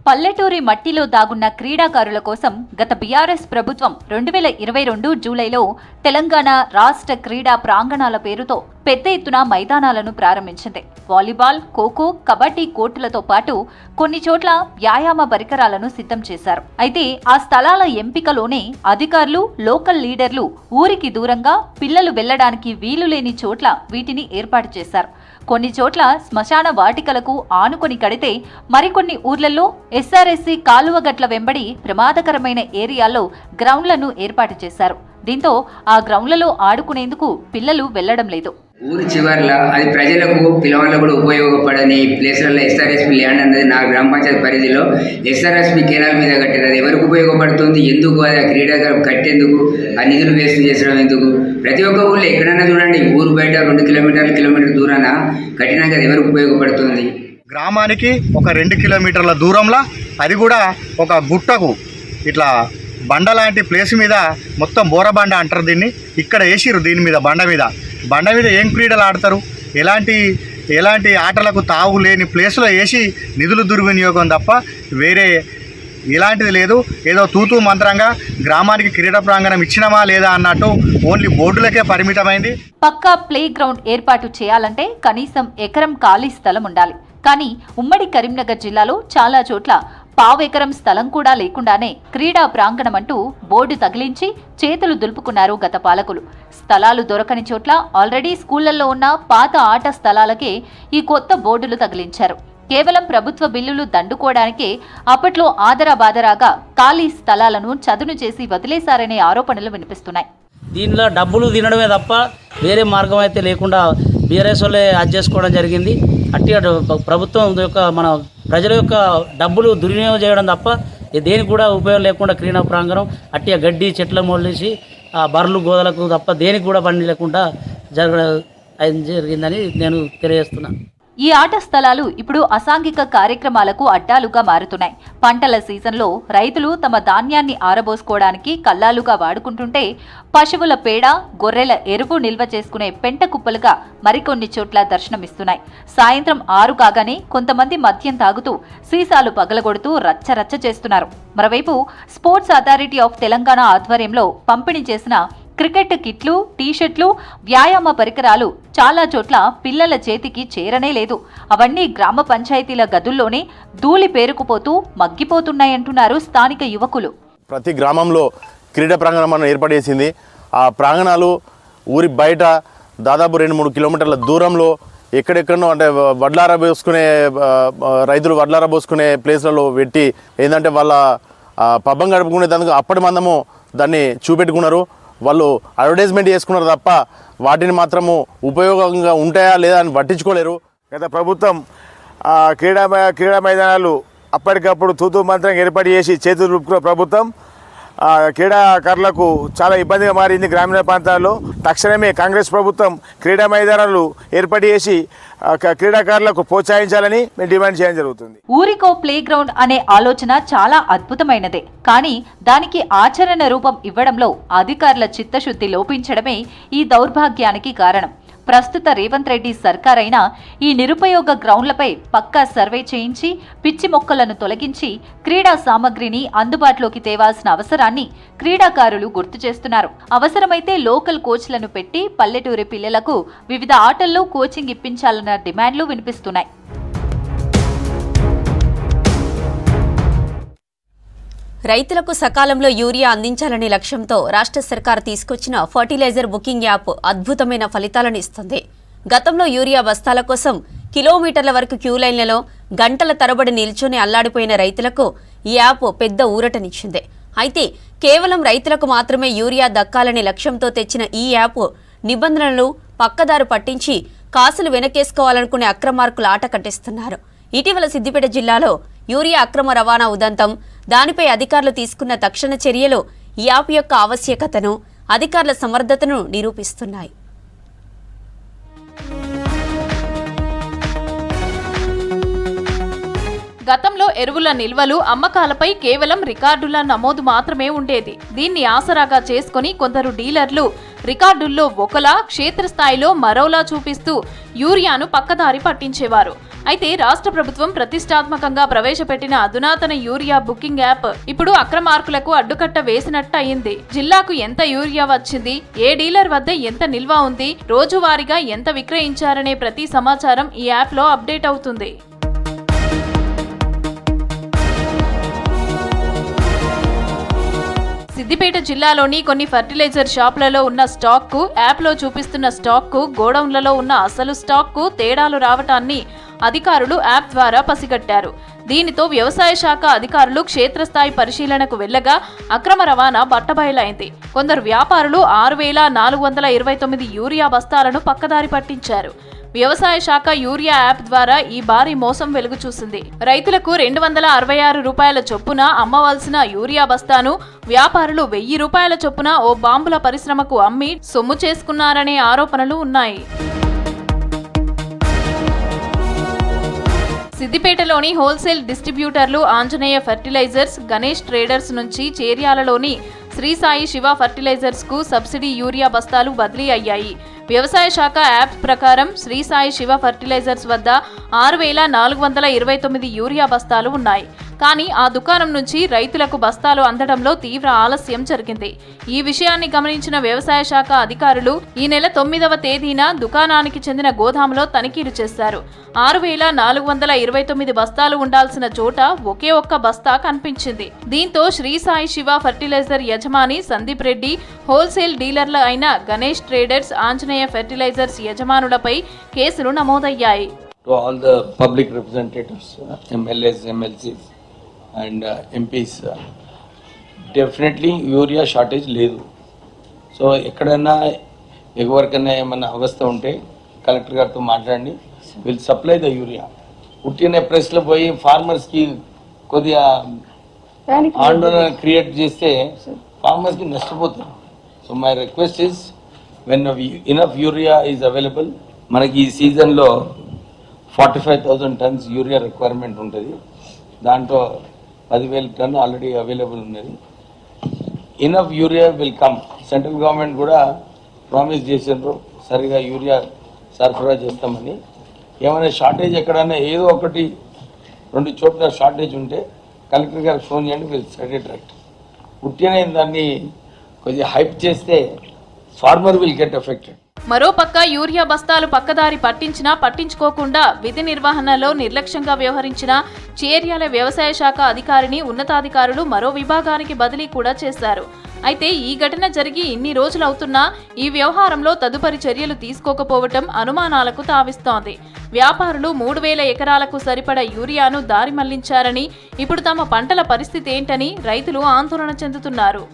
పల్లెటూరి మట్టిలో దాగున్న క్రీడాకారుల కోసం గత బీఆర్ఎస్ ప్రభుత్వం 2022 జూలైలో తెలంగాణ రాష్ట్ర క్రీడా ప్రాంగణాల పేరుతో పెద్ద ఎత్తున మైదానాలను ప్రారంభించింది. వాలీబాల్, ఖోఖో, కబడ్డీ కోర్టులతో పాటు కొన్ని చోట్ల వ్యాయామ పరికరాలను సిద్ధం చేశారు. అయితే ఆ స్థలాల ఎంపికలోనే అధికారులు, లోకల్ లీడర్లు ఊరికి దూరంగా పిల్లలు వెళ్లడానికి వీలు లేని చోట్ల వీటిని ఏర్పాటు చేశారు. కొన్ని చోట్ల శ్మశాన వాటికలకు ఆనుకొని కడితే మరికొన్ని ఊర్లలో ఎస్ఆర్ఎస్సీ కాలువగట్ల వెంబడి ప్రమాదకరమైన ఏరియాల్లో గ్రౌండ్లను ఏర్పాటు చేశారు. దీంతో ఆ గ్రౌండ్లలో ఆడుకునేందుకు పిల్లలు వెళ్లడం లేదు. ఊరి చివర్లో అది ప్రజలకు పిల్లవాళ్ళకు కూడా ఉపయోగపడని ప్లేస్లలో ఎస్ఆర్ఎస్పీ ల్యాండ్ అన్నది నా గ్రామ పంచాయతీ పరిధిలో ఎస్ఆర్ఎస్పీ కేనాల మీద కట్టారు. అది ఎవరికి ఉపయోగపడుతుంది, ఎందుకు, అది ఆ క్రీడా కట్టేందుకు, ఆ నిధులు వేస్ట్ చేసడం ఎందుకు? ప్రతి ఒక్క ఊళ్ళో ఎక్కడైనా చూడండి, ఊరు బయట 2 కిలోమీటర్ దూరాన కట్టినాక అది ఎవరికి ఉపయోగపడుతుంది? గ్రామానికి ఒక 2 కిలోమీటర్ల దూరంలో, అది కూడా ఒక గుట్టకు ఇట్లా బండ లాంటి ప్లేస్ మీద, మొత్తం బోరబండ అంటారు దీన్ని, ఇక్కడ వేసిర్రు. దీని మీద బండ మీద ఏం క్రీడలు ఆడతారు? ఎలాంటి ఆటలకు తావు లేని ప్లేస్లో వేసి నిధులు దుర్వినియోగం తప్ప వేరే ఇలాంటిది లేదు. ఏదో తూతూ మంత్రంగా గ్రామానికి క్రీడా ప్రాంగణం ఇచ్చినమా లేదా అన్నట్టు ఓన్లీ బోర్డులకే పరిమితమైంది. పక్కా ప్లే గ్రౌండ్ ఏర్పాటు చేయాలంటే కనీసం ఎకరం ఖాళీ స్థలం ఉండాలి. కానీ ఉమ్మడి కరీంనగర్ జిల్లాలో చాలా చోట్ల పావెకరం స్థలం కూడా లేకుండానే క్రీడా ప్రాంగణం అంటూ బోర్డు తగిలించి చేతులు దులుపుకున్నారు గత పాలకులు. స్థలాలు దొరకని చోట్ల ఆల్రెడీ స్కూళ్లలో ఉన్న పాత ఆట స్థలాలకే ఈ కొత్త బోర్డులు తగిలించారు. కేవలం ప్రభుత్వ బిల్లులు దండుకోవడానికే అప్పట్లో ఆదరాబాదరాగా ఖాళీ స్థలాలను చదును చేసి వదిలేశారనే ఆరోపణలు వినిపిస్తున్నాయి. దీనిలో డబ్బులు తినడమే తప్ప వేరే మార్గం అయితే లేకుండా బీఆర్ఎస్ వాళ్ళే అది చేసుకోవడం జరిగింది. అట్టి ప్రభుత్వం యొక్క మన ప్రజల యొక్క డబ్బులు దుర్వినియోగం చేయడం తప్ప దేనికి కూడా ఉపయోగం లేకుండా క్రీడా ప్రాంగణం అట్టి గడ్డి చెట్ల మొలిసి ఆ బర్రెలు గోదలకు తప్ప దేనికి కూడా పని లేకుండా జరిగిందని నేను తెలియజేస్తున్నాను. ఈ ఆట స్థలాలు ఇప్పుడు అసాంఘిక కార్యక్రమాలకు అడ్డాలుగా మారుతున్నాయి. పంటల సీజన్లో రైతులు తమ ధాన్యాన్ని ఆరబోసుకోవడానికి కల్లాలుగా వాడుకుంటుంటే పశువుల పేడ, గొర్రెల ఎరువు నిల్వ చేసుకునే పెంట కుప్పలుగా మరికొన్ని చోట్ల దర్శనమిస్తున్నాయి. సాయంత్రం 6 కాగానే కొంతమంది మద్యం తాగుతూ సీసాలు పగలగొడుతూ రచ్చరచ్చ చేస్తున్నారు. మరోవైపు స్పోర్ట్స్ అథారిటీ ఆఫ్ తెలంగాణ ఆధ్వర్యంలో పంపిణీ చేసిన క్రికెట్ కిట్లు, టీషర్ట్లు, వ్యాయామ పరికరాలు చాలా చోట్ల పిల్లల చేతికి చేరనే లేదు. అవన్నీ గ్రామ పంచాయతీల గదుల్లోనే ధూళి పేరుకుపోతూ మగ్గిపోతున్నాయంటున్నారు స్థానిక యువకులు. ప్రతి గ్రామంలో క్రీడా ప్రాంగణం ఏర్పాటు చేసింది. ఆ ప్రాంగణాలు ఊరి బయట దాదాపు 2-3 కిలోమీటర్ల దూరంలో ఎక్కడెక్కడో అంటే రైతులు వడ్లార పోసుకునే ప్లేస్లలో పెట్టి ఏంటంటే వాళ్ళ పబ్బం గడుపుకునే దానికి అప్పటి మందము దాన్ని చూపెట్టుకున్నారు. వాళ్ళు అడ్వర్టైజ్మెంట్ చేసుకున్నారు తప్ప వాటిని మాత్రము ఉపయోగంగా ఉంటాయా లేదా అని పట్టించుకోలేరు. గత ప్రభుత్వం క్రీడా మైదానాలు అప్పటికప్పుడు తూతూ మంత్రం ఏర్పాటు చేసి చేతులు రుపుకున్న ప్రభుత్వం క్రీడాకారులకు చాలా ఇబ్బందిగా మారింది. గ్రామీణ ప్రాంతాల్లో తక్షణమే కాంగ్రెస్ ప్రభుత్వం క్రీడా మైదానాలు ఏర్పాటు చేసి క్రీడాకారులకు ప్రోత్సహించాలని మేము డిమాండ్ చేయడం జరుగుతుంది. ఊరికో ప్లే గ్రౌండ్ అనే ఆలోచన చాలా అద్భుతమైనదే. కానీ దానికి ఆచరణ రూపం ఇవ్వడంలో అధికారుల చిత్తశుద్ధి లోపించడమే ఈ దౌర్భాగ్యానికి కారణం. ప్రస్తుత రేవంత్ రెడ్డి సర్కారైనా ఈ నిరుపయోగ గ్రౌండ్లపై పక్కా సర్వే చేయించి పిచ్చి మొక్కలను తొలగించి క్రీడా సామగ్రిని అందుబాటులోకి తేవాల్సిన అవసరాన్ని క్రీడాకారులు గుర్తు చేస్తున్నారు. అవసరమైతే లోకల్ కోచ్లను పెట్టి పల్లెటూరి పిల్లలకు వివిధ ఆటల్లో కోచింగ్ ఇప్పించాలన్న డిమాండ్లు వినిపిస్తున్నాయి. రైతులకు సకాలంలో యూరియా అందించాలనే లక్ష్యంతో రాష్ట్ర సర్కార్ తీసుకొచ్చిన ఫర్టిలైజర్ బుకింగ్ యాప్ అద్భుతమైన ఫలితాలను ఇస్తుంది. గతంలో యూరియా బస్తాల కోసం కిలోమీటర్ల వరకు క్యూ లైన్లలో గంటల తరబడి నిల్చొని అల్లాడిపోయిన రైతులకు ఈ యాప్ పెద్ద ఊరటనిచ్చింది. అయితే కేవలం రైతులకు మాత్రమే యూరియా దక్కాలనే లక్ష్యంతో తెచ్చిన ఈ యాప్ నిబంధనలు పక్కదారు పట్టించి కాసులు వెనకేసుకోవాలనుకునే అక్రమార్కులు ఆట కట్టిస్తున్నారు. ఇటీవల సిద్దిపేట జిల్లాలో యూరియా అక్రమ రవాణా ఉదంతం, దానిపై అధికారులు తీసుకున్న తక్షణ చర్యలు ఈ యాప్ యొక్క ఆవశ్యకతను, అధికారుల సమర్థతను నిరూపిస్తున్నాయి. గతంలో ఎరువుల నిల్వలు, అమ్మకాలపై కేవలం రికార్డుల నమోదు మాత్రమే ఉండేది. దీన్ని ఆసరాగా చేసుకుని కొందరు డీలర్లు రికార్డుల్లో ఒకలా, క్షేత్రస్థాయిలో మరోలా చూపిస్తూ యూరియాను పక్కదారి పట్టించేవారు. అయితే రాష్ట్ర ప్రభుత్వం ప్రతిష్టాత్మకంగా ప్రవేశపెట్టిన అధునాతన యూరియా బుకింగ్ యాప్ ఇప్పుడు అక్రమార్కులకు అడ్డుకట్ట వేసినట్టు అయింది. జిల్లాకు ఎంత యూరియా వచ్చింది, ఏ డీలర్ వద్ద ఎంత నిల్వ ఉంది, రోజువారీగా ఎంత విక్రయించారనే ప్రతి సమాచారం ఈ యాప్లో అప్డేట్ అవుతుంది. సిద్దిపేట జిల్లాలోని కొన్ని ఫర్టిలైజర్ షాపులలో ఉన్న స్టాక్కు, యాప్లో చూపిస్తున్న స్టాక్కు, గోడౌన్లలో ఉన్న అసలు స్టాక్కు తేడాలు రావటాన్ని అధికారులు యాప్ ద్వారా పసిగట్టారు. దీనితో వ్యవసాయ శాఖ అధికారులు క్షేత్రస్థాయి పరిశీలనకు వెళ్లగా అక్రమ రవాణా బట్టబయలైంది. కొందరు వ్యాపారులు 6,429 యూరియా బస్తాలను పక్కదారి పట్టించారు. వ్యవసాయ శాఖ యూరియా యాప్ ద్వారా ఈ భారీ మోసం వెలుగు చూసింది. రైతులకు 266 రూపాయల చొప్పున అమ్మవలసిన యూరియా బస్తాను వ్యాపారులు 1000 రూపాయల చొప్పున ఓ బాంబుల పరిశ్రమకు అమ్మి సొమ్ము చేసుకున్నారనే ఆరోపణలు ఉన్నాయి. సిద్దిపేటలోని హోల్సేల్ డిస్ట్రిబ్యూటర్లు ఆంజనేయ ఫర్టిలైజర్స్, గణేష్ ట్రేడర్స్ నుంచి చేర్యాలలోని శ్రీ సాయి శివ ఫర్టిలైజర్స్ కు సబ్సిడీ యూరియా బస్తాలు బదిలీ అయ్యాయి. వ్యవసాయ శాఖ యాప్ ప్రకారం శ్రీ సాయి శివ ఫర్టిలైజర్స్ వద్ద 6,429 యూరియా బస్తాలు ఉన్నాయి. కానీ ఆ దుకాణం నుంచి రైతులకు బస్తాలు అందడంలో తీవ్ర ఆలస్యం జరిగింది. ఈ విషయాన్ని గమనించిన వ్యవసాయ శాఖ అధికారులు ఈ నెల 9వ తేదీన దుకాణానికి చెందిన గోదాములో తనిఖీలు చేశారు. 6,429 బస్తాలు ఉండాల్సిన చోట ఒకే ఒక్క బస్తా కనిపించింది. దీంతో శ్రీ సాయి శివ ఫర్టిలైజర్ యజమాని సందీప్ రెడ్డి, హోల్సేల్ డీలర్ల అయిన గణేష్ ట్రేడర్స్, ఆంజనేయ ఫెర్టిలైజర్స్ యజమానులపై కేసులు నమోదయ్యాయి. To all the public representatives, MLAs, MLCs and MPs, definitely urea shortage లేదు. సో ఎక్కడైనా ఎవరికైనా ఏమన్నా అవస్థ ఉంటే కలెక్టర్ గారితో మాట్లాడండి, విల్ సప్లై ద యూరియా. పుట్టిన ప్రెస్లో పోయి ఫార్మర్స్కి కొద్దిగా ఆందోళన క్రియేట్ చేస్తే ఫార్మర్స్కి నష్టపోతారు. So my request is, when enough urea is available, మనకి ఈ సీజన్లో 45,000 టన్స్ యూరియా రిక్వైర్మెంట్ ఉంటుంది. దాంట్లో 10,000 టన్ను ఆల్రెడీ అవైలబుల్ ఉన్నది. Enough urea will come. Central government కూడా ప్రామిస్ చేసినారు సరిగా యూరియా సరఫరా చేస్తామని. ఏమైనా షార్టేజ్ ఎక్కడైనా ఏదో ఒకటి 2 చోట్ల షార్టేజ్ ఉంటే కలెక్టర్ గారికి ఫోన్ చేయండి, విల్ సెట్ ఇట్ రైట్. పుట్టిన దాన్ని కొద్దిగా హైప్ చేస్తే ఫార్మర్ విల్ గెట్ ఎఫెక్టెడ్. మరోపక్క యూరియా బస్తాలు పక్కదారి పట్టించినా పట్టించుకోకుండా విధి నిర్వహణలో నిర్లక్ష్యంగా వ్యవహరించిన చేర్యాల వ్యవసాయ శాఖ అధికారిని ఉన్నతాధికారులు మరో విభాగానికి బదిలీ కూడా చేశారు. అయితే ఈ ఘటన జరిగి ఇన్ని రోజులవుతున్నా ఈ వ్యవహారంలో తదుపరి చర్యలు తీసుకోకపోవటం అనుమానాలకు తావిస్తోంది. వ్యాపారులు 3,000 ఎకరాలకు సరిపడా యూరియాను దారి మళ్లించారని, ఇప్పుడు తమ పంటల పరిస్థితి ఏంటని రైతులు ఆందోళన చెందుతున్నారు.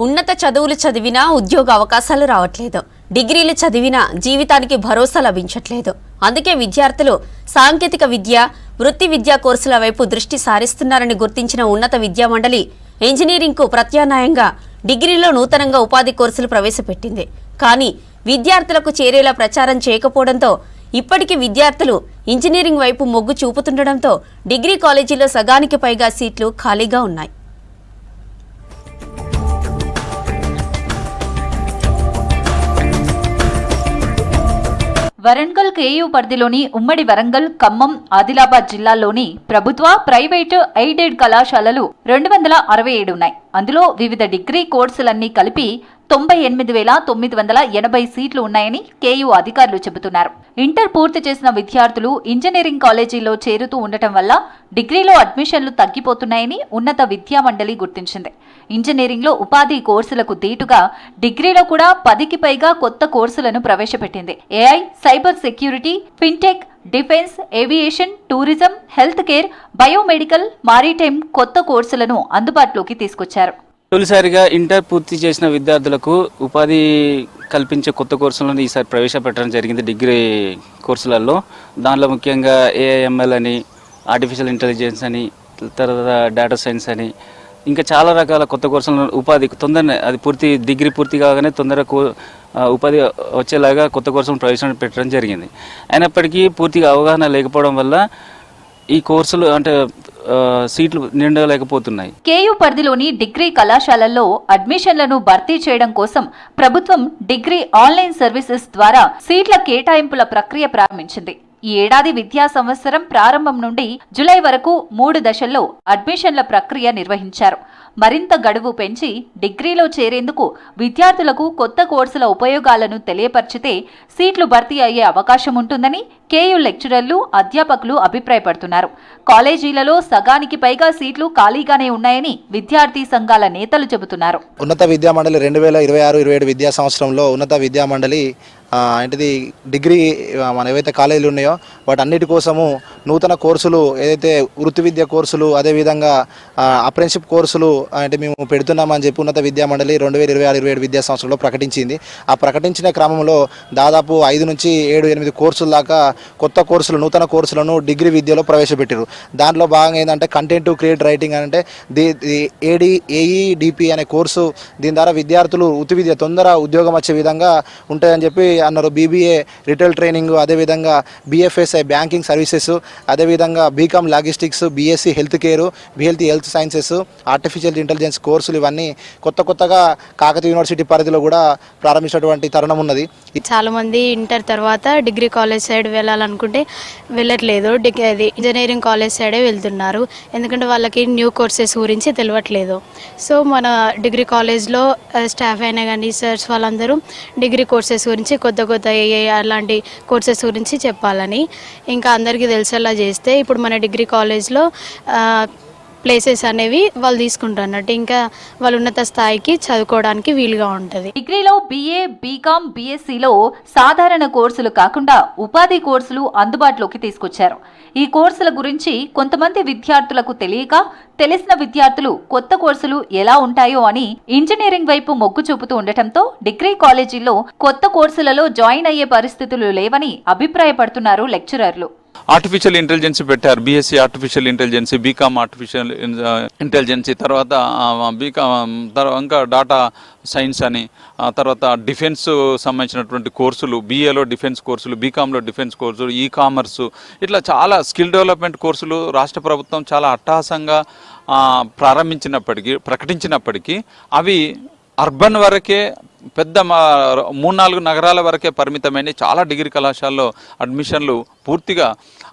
ఉన్నత చదువులు చదివినా ఉద్యోగ అవకాశాలు రావట్లేదు. డిగ్రీలు చదివినా జీవితానికి భరోసా లభించట్లేదు. అందుకే విద్యార్థులు సాంకేతిక విద్య, వృత్తి విద్యా కోర్సుల వైపు దృష్టి సారిస్తున్నారని గుర్తించిన ఉన్నత విద్యా మండలి ఇంజనీరింగ్కు ప్రత్యామ్నాయంగా డిగ్రీలో నూతనంగా ఉపాధి కోర్సులు ప్రవేశపెట్టింది. కానీ విద్యార్థులకు చేరేలా ప్రచారం చేయకపోవడంతో ఇప్పటికీ విద్యార్థులు ఇంజనీరింగ్ వైపు మొగ్గు చూపుతుండటంతో డిగ్రీ కాలేజీలో సగానికి పైగా సీట్లు ఖాళీగా ఉన్నాయి. వరంగల్ కేయూ పరిధిలోని ఉమ్మడి వరంగల్, ఖమ్మం, ఆదిలాబాద్ జిల్లాల్లోని ప్రభుత్వ, ప్రైవేటు, ఎయిడెడ్ కళాశాలలు 267 ఉన్నాయి. అందులో వివిధ డిగ్రీ కోర్సులన్నీ కలిపి 98,980 సీట్లు ఉన్నాయని కేయూ అధికారులు చెబుతున్నారు. ఇంటర్ పూర్తి చేసిన విద్యార్థులు ఇంజనీరింగ్ కాలేజీల్లో చేరుతూ ఉండటం వల్ల డిగ్రీలో అడ్మిషన్లు తగ్గిపోతున్నాయని ఉన్నత విద్యా మండలి గుర్తించింది. ఇంజనీరింగ్లో ఉపాధి కోర్సులకు దీటుగా డిగ్రీలో కూడా 10కి పైగా కొత్త కోర్సులను ప్రవేశపెట్టింది. AI, cyber security, fintech, defence, aviation, tourism, health care, biomedical, maritime కొత్త కోర్సులను అందుబాటులోకి తీసుకొచ్చారు. తొలిసారిగా ఇంటర్ పూర్తి చేసిన విద్యార్థులకు ఉపాధి కల్పించే కొత్త కోర్సులను ఈసారి ప్రవేశపెట్టడం జరిగింది డిగ్రీ కోర్సులలో. దానిలో ముఖ్యంగా AIML అని, ఆర్టిఫిషియల్ ఇంటెలిజెన్స్ అని, తర్వాత డేటా సైన్స్ అని, ఇంకా చాలా రకాల కొత్త కోర్సులను ఉపాధి తొందరనే అది డిగ్రీ పూర్తి కాగానే తొందరగా ఉపాధి వచ్చేలాగా కొత్త కోర్సులను ప్రవేశపెట్టడం జరిగింది. అయినప్పటికీ పూర్తిగా అవగాహన లేకపోవడం వల్ల ఈ కోర్సులు అంటే సీట్లు నిండలేకపోతున్నాయి. కేయూ పరిధిలోని డిగ్రీ కళాశాలల్లో అడ్మిషన్లను భర్తీ చేయడం కోసం ప్రభుత్వం డిగ్రీ ఆన్లైన్ సర్వీసెస్ ద్వారా సీట్ల కేటాయింపుల ప్రక్రియ ప్రారంభించింది. ఈ ఏడాది విద్యా సంవత్సరం ప్రారంభం నుండి జూలై వరకు 3 దశల్లో అడ్మిషన్ల ప్రక్రియ నిర్వహించారు. మరింత గడువు పెంచి డిగ్రీలో చేరేందుకు విద్యార్థులకు కొత్త కోర్సుల ఉపయోగాలను తెలియపరిచితే సీట్లు భర్తీ అయ్యే అవకాశం ఉంటుందని కేయూ లెక్చరర్లు, అధ్యాపకులు అభిప్రాయపడుతున్నారు. కాలేజీలలో సగానికి పైగా సీట్లు ఖాళీగానే ఉన్నాయని విద్యార్థి సంఘాల నేతలు చెబుతున్నారు. ఉన్నత విద్యా మండలి 2026-27 విద్యా సంవత్సరంలో ఉన్నత విద్యా మండలి ఏంటిది డిగ్రీ మన ఏవైతే కాలేజీలు ఉన్నాయో వాటన్నిటి కోసము నూతన కోర్సులు ఏదైతే వృత్తి విద్య కోర్సులు, అదేవిధంగా అప్రెంటిస్షిప్ కోర్సులు అంటే మేము పెడుతున్నామని చెప్పి ఉన్నత విద్యా మండలి 2026-27 విద్యా సంవత్సరంలో ప్రకటించింది. ఆ ప్రకటించిన క్రమంలో దాదాపు 5 నుంచి 7-8 కోర్సుల దాకా కొత్త కోర్సులు, నూతన కోర్సులను డిగ్రీ విద్యలో ప్రవేశపెట్టారు. దాంట్లో భాగంగా ఏంటంటే కంటెంట్ క్రియేట్ రైటింగ్ అంటే AEDP అనే కోర్సు. దీని ద్వారా విద్యార్థులు వృత్తి విద్య తొందర ఉద్యోగం వచ్చే విధంగా ఉంటాయని చెప్పి అన్నారు. BBA రిటైల్ ట్రైనింగ్, అదేవిధంగా BFSI బ్యాంకింగ్ సర్వీసెస్, అదేవిధంగా BCom logistics, BSc health care, health sciences, artificial intelligence కోర్సులు ఇవన్నీ కొత్తగా కాకతీయ యూనివర్సిటీ పరిధిలో కూడా ప్రారంభించినటువంటి తరుణం ఉన్నది. చాలా మంది ఇంటర్ తర్వాత డిగ్రీ కాలేజ్ సైడ్ వెళ్ళాలనుకుంటే వెళ్ళట్లేదు, ఇంజనీరింగ్ కాలేజ్ సైడే వెళ్తున్నారు. ఎందుకంటే వాళ్ళకి న్యూ కోర్సెస్ గురించి తెలియట్లేదు. సో మన డిగ్రీ కాలేజ్లో స్టాఫ్ అయినా కానీ సర్స్ వాళ్ళందరూ డిగ్రీ కోర్సెస్ గురించి కొత్త అలాంటి కోర్సెస్ గురించి చెప్పాలని, ఇంకా అందరికీ తెలిసేలా చేస్తే ఇప్పుడు మన డిగ్రీ కాలేజ్లో ప్లేసెస్ అనేవి వాళ్ళు తీసుకుంటారు అన్నట్టు, ఇంకా వాళ్ళు ఉన్నత స్థాయికి చదువుకోవడానికి వీలుగా ఉంటుంది. డిగ్రీలో BA, BCom, BScలో సాధారణ కోర్సులు కాకుండా ఉపాధి కోర్సులు అందుబాటులోకి తీసుకొచ్చారు. ఈ కోర్సుల గురించి కొంతమంది విద్యార్థులకు తెలియక తెలిసిన విద్యార్థులు కొత్త కోర్సులు ఎలా ఉంటాయో అని ఇంజనీరింగ్ వైపు మొగ్గు చూపుతూ ఉండటంతో డిగ్రీ కాలేజీల్లో కొత్త కోర్సులలో జాయిన్ అయ్యే పరిస్థితులు లేవని అభిప్రాయపడుతున్నారు లెక్చరర్లు. ఆర్టిఫిషియల్ ఇంటెలిజెన్స్ పెట్టారు, BSc artificial intelligence, BCom artificial intelligence, తర్వాత BCom ఇంకా డాటా సైన్స్ అని, తర్వాత డిఫెన్స్ సంబంధించినటువంటి కోర్సులు, BAలో డిఫెన్స్ కోర్సులు, BComలో డిఫెన్స్ కోర్సులు, ఈ-కామర్సు, ఇట్లా చాలా స్కిల్ డెవలప్మెంట్ కోర్సులు రాష్ట్ర ప్రభుత్వం చాలా అట్టహాసంగా ప్రకటించినప్పటికీ అవి అర్బన్ వరకే, పెద్ద 3-4 నగరాల వరకే పరిమితమైన చాలా డిగ్రీ కళాశాలలో అడ్మిషన్లు పూర్తిగా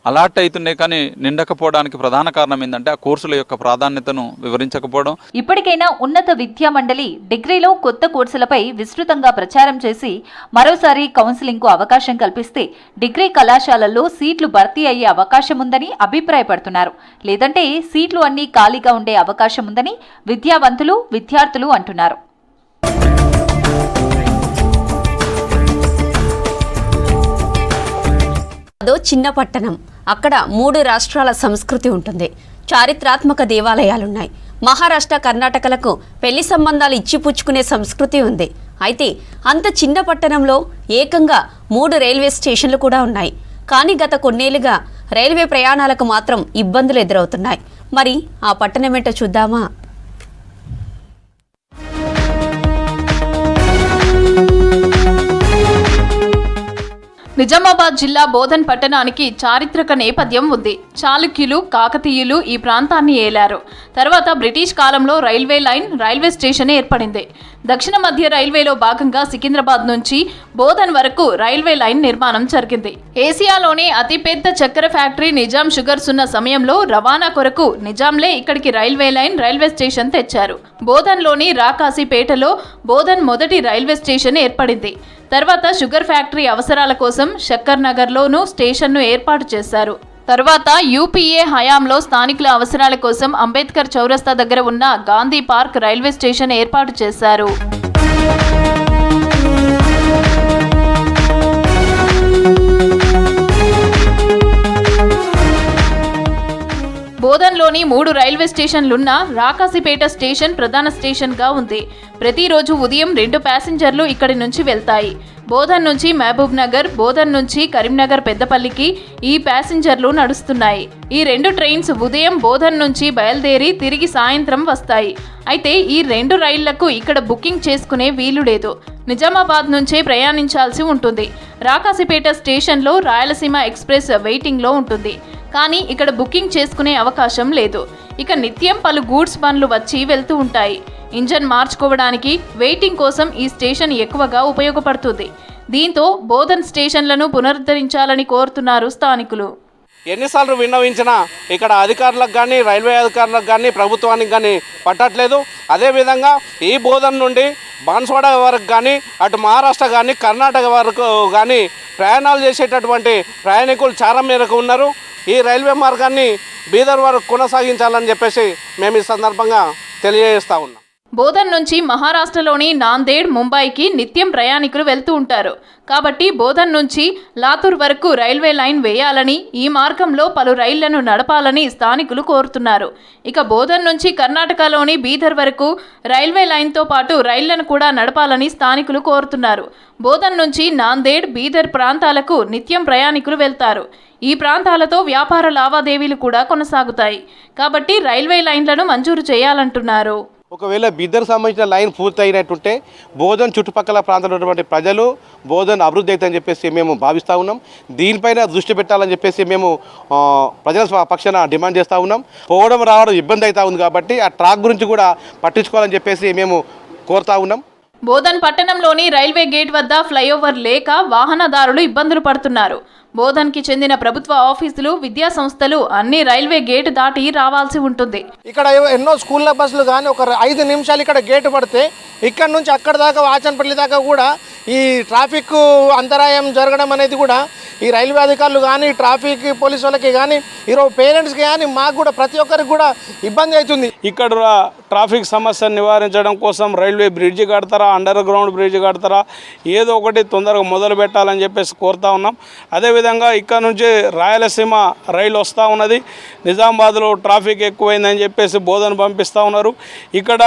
అలాట్ అవుతున్నాయి. కానీ నిండకపోవడానికి ప్రధాన కారణం ఏంటంటే ఆ కోర్సుల యొక్క ప్రాధాన్యతను వివరించకపోవడం. ఇప్పటికైనా ఉన్నత విద్యా మండలి డిగ్రీలో కొత్త కోర్సులపై విస్తృతంగా ప్రచారం చేసి మరోసారి కౌన్సిలింగ్కు అవకాశం కల్పిస్తే డిగ్రీ కళాశాలల్లో సీట్లు భర్తీ అయ్యే అవకాశం ఉందని అభిప్రాయపడుతున్నారు. లేదంటే సీట్లు అన్నీ ఖాళీగా ఉండే అవకాశం ఉందని విద్యావంతులు, విద్యార్థులు అంటున్నారు. అదో చిన్న పట్టణం. అక్కడ 3 రాష్ట్రాల సంస్కృతి ఉంటుంది. చారిత్రాత్మక దేవాలయాలున్నాయి. మహారాష్ట్ర, కర్ణాటకలకు పెళ్లి సంబంధాలు ఇచ్చిపుచ్చుకునే సంస్కృతి ఉంది. అయితే అంత చిన్న పట్టణంలో ఏకంగా 3 రైల్వే స్టేషన్లు కూడా ఉన్నాయి. కానీ గత కొన్నేళ్లుగా రైల్వే ప్రయాణాలకు మాత్రం ఇబ్బందులు ఎదురవుతున్నాయి. మరి ఆ పట్టణమేంటో చూద్దామా? నిజామాబాద్ జిల్లా బోధన్ పట్టణానికి చారిత్రక నేపథ్యం ఉంది. చాళుక్యులు, కాకతీయులు ఈ ప్రాంతాన్ని ఏలారు. తర్వాత బ్రిటిష్ కాలంలో రైల్వే స్టేషన్ ఏర్పడింది. దక్షిణ మధ్య రైల్వేలో భాగంగా సికింద్రాబాద్ నుంచి బోధన్ వరకు రైల్వే లైన్ నిర్మాణం జరిగింది. ఏసియాలోనే అతిపెద్ద చక్కెర ఫ్యాక్టరీ నిజాం షుగర్స్ ఉన్న సమయంలో రవాణా కొరకు నిజాంలే ఇక్కడికి రైల్వే స్టేషన్ తెచ్చారు. బోధన్లోని రాకాసిపేటలో బోధన్ మొదటి రైల్వే స్టేషన్ ఏర్పడింది. తర్వాత షుగర్ ఫ్యాక్టరీ అవసరాల కోసం శక్కర్ నగర్లోనూ స్టేషన్ను ఏర్పాటు చేశారు. తర్వాత యూపీఏ హయాంలో స్థానికుల అవసరాల కోసం అంబేద్కర్ చౌరస్తా దగ్గర ఉన్న గాంధీ పార్క్ రైల్వే స్టేషన్ ఏర్పాటు చేశారు. బోధన్లోని 3 రైల్వే స్టేషన్లున్న రాకాసిపేట స్టేషన్ ప్రధాన స్టేషన్గా ఉంది. ప్రతిరోజు ఉదయం 2 ప్యాసింజర్లు ఇక్కడి నుంచి వెళ్తాయి. బోధన్ నుంచి మహబూబ్ నగర్, బోధన్ నుంచి కరీంనగర్ పెద్దపల్లికి ఈ ప్యాసింజర్లు నడుస్తున్నాయి. ఈ 2 ట్రైన్స్ ఉదయం బోధన్ నుంచి బయలుదేరి తిరిగి సాయంత్రం వస్తాయి. అయితే ఈ 2 రైళ్లకు ఇక్కడ బుకింగ్ చేసుకునే వీలు లేదు. నిజామాబాద్ నుంచే ప్రయాణించాల్సి ఉంటుంది. రాకాసిపేట స్టేషన్లో రాయలసీమ ఎక్స్ప్రెస్ వెయిటింగ్లో ఉంటుంది. కానీ ఇక్కడ బుకింగ్ చేసుకునే అవకాశం లేదు. ఇక నిత్యం పలు గూడ్స్ బండ్లు వచ్చి వెళ్తూ ఉంటాయి. ఇంజన్ మార్చుకోవడానికి, వెయిటింగ్ కోసం ఈ స్టేషన్ ఎక్కువగా ఉపయోగపడుతుంది. దీంతో బోధన్ స్టేషన్లను పునరుద్ధరించాలని కోరుతున్నారు స్థానికులు. ఎన్నిసార్లు విన్నవించినా ఇక్కడ అధికారులకు కానీ, రైల్వే అధికారులకు కానీ, ప్రభుత్వానికి కానీ పట్టట్లేదు. అదేవిధంగా ఈ బోధన్ నుండి బాన్స్వాడ వరకు కానీ, అటు మహారాష్ట్ర కానీ, కర్ణాటక వరకు కానీ ప్రయాణాలు చేసేటటువంటి ప్రయాణికులు చాలా మేరకు ఉన్నారు. ఈ రైల్వే మార్గాన్ని బీదర్ వరకు కొనసాగించాలని చెప్పేసి మేము ఈ సందర్భంగా తెలియజేస్తా ఉన్నాం. బోధన్ నుంచి మహారాష్ట్రలోని నాందేడ్, ముంబైకి నిత్యం ప్రయాణికులు వెళ్తూ ఉంటారు. కాబట్టి బోధన్ నుంచి లాతూర్ వరకు రైల్వే లైన్ వేయాలని, ఈ మార్గంలో పలు రైళ్లను నడపాలని స్థానికులు కోరుతున్నారు. ఇక బోధన్ నుంచి కర్ణాటకలోని బీదర్ వరకు రైల్వే లైన్తో పాటు రైళ్లను కూడా నడపాలని స్థానికులు కోరుతున్నారు. బోధన్ నుంచి నాందేడ్, బీదర్ ప్రాంతాలకు నిత్యం ప్రయాణికులు వెళ్తారు. ఈ ప్రాంతాలతో వ్యాపార లావాదేవీలు కూడా కొనసాగుతాయి. కాబట్టి రైల్వే లైన్లను మంజూరు చేయాలంటున్నారు. ఒకవేళ బీదర్ సంబంధించిన లైన్ పూర్తి అయినట్టుంటే బోధన్ చుట్టుపక్కల ప్రాంతంలో ఉన్నటువంటి ప్రజలు బోధన్ అభివృద్ధి అవుతుందని చెప్పేసి మేము భావిస్తూ ఉన్నాం. దీనిపైన దృష్టి పెట్టాలని చెప్పేసి మేము ప్రజల పక్షాన డిమాండ్ చేస్తూ ఉన్నాం. పోవడం రావడం ఇబ్బంది అవుతూ ఉంది కాబట్టి ఆ ట్రాక్ గురించి కూడా పట్టించుకోవాలని చెప్పేసి మేము కోరుతా ఉన్నాం. బోధన్ పట్టణంలోని రైల్వే గేట్ వద్ద ఫ్లైఓవర్ లేక వాహనదారులు ఇబ్బందులు పడుతున్నారు. బోధన్కి చెందిన ప్రభుత్వ ఆఫీసులు, విద్యా సంస్థలు అన్ని రైల్వే గేటు దాటి రావాల్సి ఉంటుంది. ఇక్కడ ఎన్నో స్కూళ్ళ బస్సులు కానీ ఒక 5 నిమిషాలు ఇక్కడ గేటు పడితే ఇక్కడ నుంచి అక్కడ దాకా వాచన్పల్లి దాకా కూడా ఈ ట్రాఫిక్ అంతరాయం జరగడం అనేది కూడా ఈ రైల్వే అధికారులు కానీ, ట్రాఫిక్ పోలీసు వాళ్ళకి కానీ, ఈరోజు పేరెంట్స్కి కానీ, మాకు కూడా ప్రతి ఒక్కరికి కూడా ఇబ్బంది అవుతుంది. ఇక్కడ ట్రాఫిక్ సమస్యను నివారించడం కోసం రైల్వే బ్రిడ్జి కడతారా, అండర్ గ్రౌండ్ బ్రిడ్జి కడతారా, ఏదో ఒకటి తొందరగా మొదలు పెట్టాలని చెప్పేసి కోరుతా ఉన్నాం. అదేవిధంగా ఇక్కడ నుంచి రాయలసీమ రైలు వస్తూ ఉన్నది. నిజామాబాద్లో ట్రాఫిక్ ఎక్కువైందని చెప్పేసి బోధన పంపిస్తూ ఉన్నారు. ఇక్కడ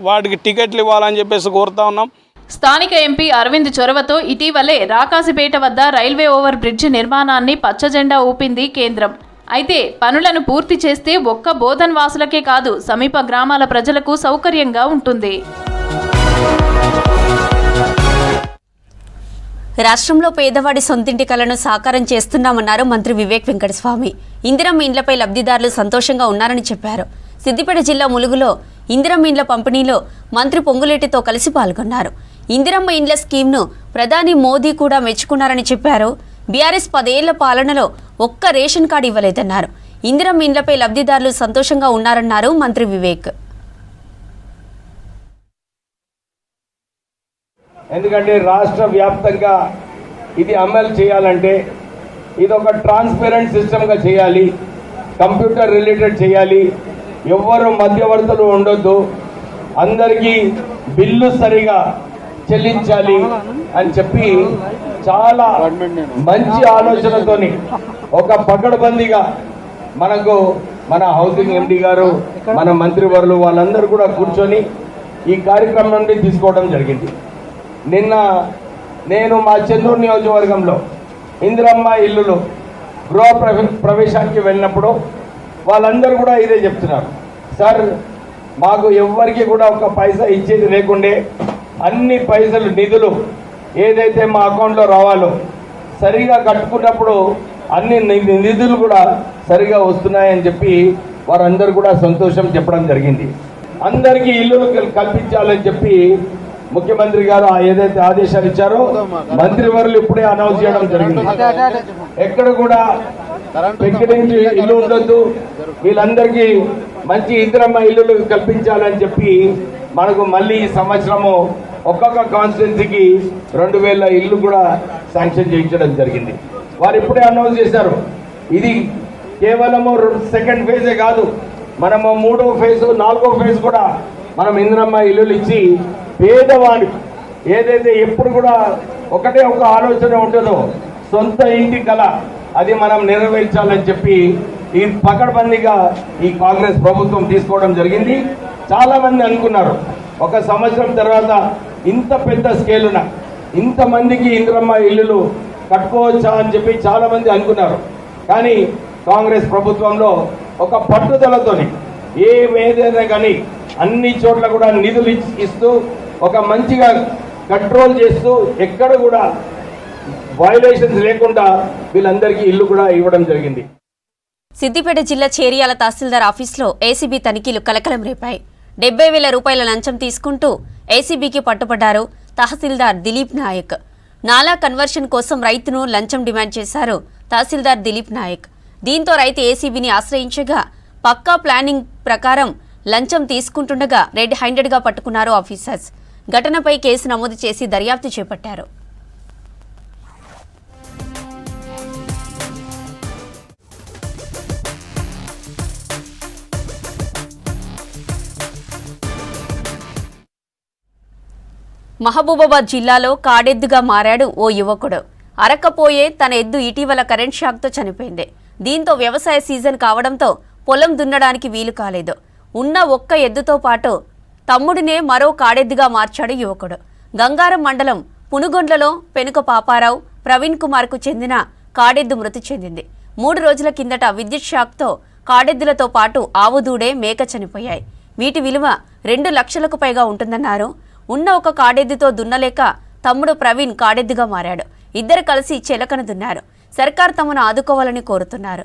వాటికి టికెట్లు ఇవ్వాలని చెప్పేసి కోరుతా ఉన్నాం. స్థానిక ఎంపీ అరవింద్ చొరవతో ఇటీవలే రాకాసిపేట వద్ద రైల్వే ఓవర్ బ్రిడ్జ్ నిర్మాణాన్ని పచ్చజెండా ఊపింది కేంద్రం. అయితే పనులను పూర్తి చేస్తే ఒక్క బోధన్ వాసులకే కాదు, సమీప గ్రామాల ప్రజలకు సౌకర్యంగా ఉంటుంది. రాష్ట్రంలో పేదవాడి సొంతింటి కలను సాకారం చేస్తున్నామన్నారు మంత్రి వివేక్ వెంకటస్వామి. ఇందిరమ్మ ఇండ్లపై లబ్ధిదారులు సంతోషంగా ఉన్నారని చెప్పారు. సిద్దిపేట జిల్లా ములుగులో ఇందిరమ్మ ఇండ్ల పంపిణీలో మంత్రి పొంగులేటితో కలిసి పాల్గొన్నారు. ఇందిరమ్మ ఇండ్ల స్కీమ్ను ప్రధాని మోదీ కూడా మెచ్చుకున్నారని చెప్పారు. బీఆర్ఎస్ 10 ఏళ్ల పాలనలో ఒక్క రేషన్ కార్డు ఇవ్వలేదన్నారు. ఇందిరమ్మ ఇండ్లపై లబ్ధిదారులు సంతోషంగా ఉన్నారన్నారు మంత్రి వివేక్. ఎందుకంటే రాష్ట్ర వ్యాప్తంగా ఇది అమలు చేయాలంటే ఇది ఒక ట్రాన్స్పరెంట్ సిస్టమ్గా చేయాలి, కంప్యూటర్ రిలేటెడ్ చేయాలి, ఎవ్వరు మధ్యవర్తులు ఉండొద్దు, అందరికీ బిల్లు సరిగా చెల్లించాలి అని చెప్పి చాలా మంచి ఆలోచనతోని ఒక పకడ్బందీగా మనకు మన హౌసింగ్ ఎండి గారు, మన మంత్రివర్యులు వాళ్ళందరూ కూడా కూర్చొని ఈ కార్యక్రమాన్ని తీసుకోవడం జరిగింది. నిన్న నేను మా చెన్నూరు నియోజకవర్గంలో ఇందిరమ్మ ఇల్లులు గృహ ప్రవేశానికి వెళ్ళినప్పుడు వాళ్ళందరూ కూడా ఇదే చెప్తున్నారు. సార్, మాకు ఎవ్వరికి కూడా ఒక పైసా ఇచ్చేది లేకుండే అన్ని పైసలు నిధులు ఏదైతే మా అకౌంట్లో రావాలో సరిగా కట్టుకున్నప్పుడు అన్ని నిధులు కూడా సరిగా వస్తున్నాయని చెప్పి వారందరూ కూడా సంతోషం చెప్పడం జరిగింది. అందరికీ ఇల్లు కల్పించాలని చెప్పి ముఖ్యమంత్రి గారు ఏదైతే ఆదేశాలు ఇచ్చారో మంత్రివర్యులు ఇప్పుడే అనౌన్స్ చేయడం జరిగింది. ఎక్కడ కూడా పెంకిరించి ఇల్లు ఉండొద్దు, వీళ్ళందరికీ మంచి ఇందిరమ్మ ఇల్లులు కల్పించాలని చెప్పి మనకు మళ్ళీ ఈ సంవత్సరము ఒక్కొక్క కాన్స్టిట్యున్సీకి 2000 ఇల్లు కూడా శాంక్షన్ చేయించడం జరిగింది. వారు ఇప్పుడే అనౌన్స్ చేశారు. ఇది కేవలము సెకండ్ ఫేజే కాదు, మనము 3వ ఫేజ్ 4వ ఫేజ్ కూడా మనం ఇందిరమ్మ ఇల్లులు ఇచ్చి పేదవాడికి ఏదైతే ఎప్పుడు కూడా ఒకటే ఒక ఆలోచన ఉంటుందో సొంత ఇంటి కళ అది మనం నెరవేర్చాలని చెప్పి ఈ పకడ్బందీగా ఈ కాంగ్రెస్ ప్రభుత్వం తీసుకోవడం జరిగింది. చాలా మంది అనుకున్నారు ఒక సంవత్సరం తర్వాత ఇంత పెద్ద స్కేలున ఇంతమందికి ఇందిరమ్మ ఇల్లులు కట్టుకోవచ్చా అని చెప్పి చాలా మంది అనుకున్నారు. కానీ కాంగ్రెస్ ప్రభుత్వంలో ఒక పట్టుదలతోని ఏదైనా కానీ అన్ని చోట్ల కూడా నిధులు ఇస్తూ ఒక మంచిగా కంట్రోల్ చేస్తూ ఎక్కడ కూడా వయలేషన్స్ లేకుండా వీళ్ళందరికీ ఇల్లు కూడా ఇవ్వడం జరిగింది. సిద్దిపేట జిల్లా చేరియాల తహసీల్దార్ ఆఫీసులో ఏసీబీ తనిఖీలు కలకలం రేపాయి. 70,000 రూపాయల లంచం తీసుకుంటూ ఏసీబీకి పట్టుబడ్డారు తహసీల్దార్ దిలీప్ నాయక్. నాలా కన్వర్షన్ కోసం రైతును లంచం డిమాండ్ చేశారు తహసీల్దార్ దిలీప్ నాయక్. దీంతో రైతు ఏసీబీని ఆశ్రయించగా పక్కా ప్లానింగ్ ప్రకారం లంచం తీసుకుంటుండగా రెడ్ హ్యాండెడ్గా పట్టుకున్నారు ఆఫీసర్స్. ఘటనపై కేసు నమోదు చేసి దర్యాప్తు చేపట్టారు. మహబూబాబాద్ జిల్లాలో కాడెద్దుగా మారాడు ఓ యువకుడు. అరక్కపోయే తన ఎద్దు ఇటీవల కరెంట్ షాక్తో చనిపోయింది. దీంతో వ్యవసాయ సీజన్ కావడంతో పొలం దున్నడానికి వీలు కాలేదు. ఉన్న ఒక్క ఎద్దుతో పాటు తమ్ముడినే మరో కాడెద్దుగా మార్చాడు యువకుడు. గంగారం మండలం పునుగొండ్లలో పెనుక పాపారావు ప్రవీణ్ కుమార్కు చెందిన కాడెద్దు మృతి చెందింది. 3 రోజుల కిందట విద్యుత్ షాక్తో కాడెద్దులతో పాటు ఆవుదూడే మేక చనిపోయాయి. వీటి విలువ 2 లక్షలకు పైగా ఉంటుందన్నారు. ఉన్న ఒక కాడెద్దుతో దున్నలేక తమ్ముడు ప్రవీణ్ కాడెద్దుగా మారాడు. ఇద్దరు కలిసి చెలకను దున్నారు. సర్కార్ తమను ఆదుకోవాలని కోరుతున్నారు.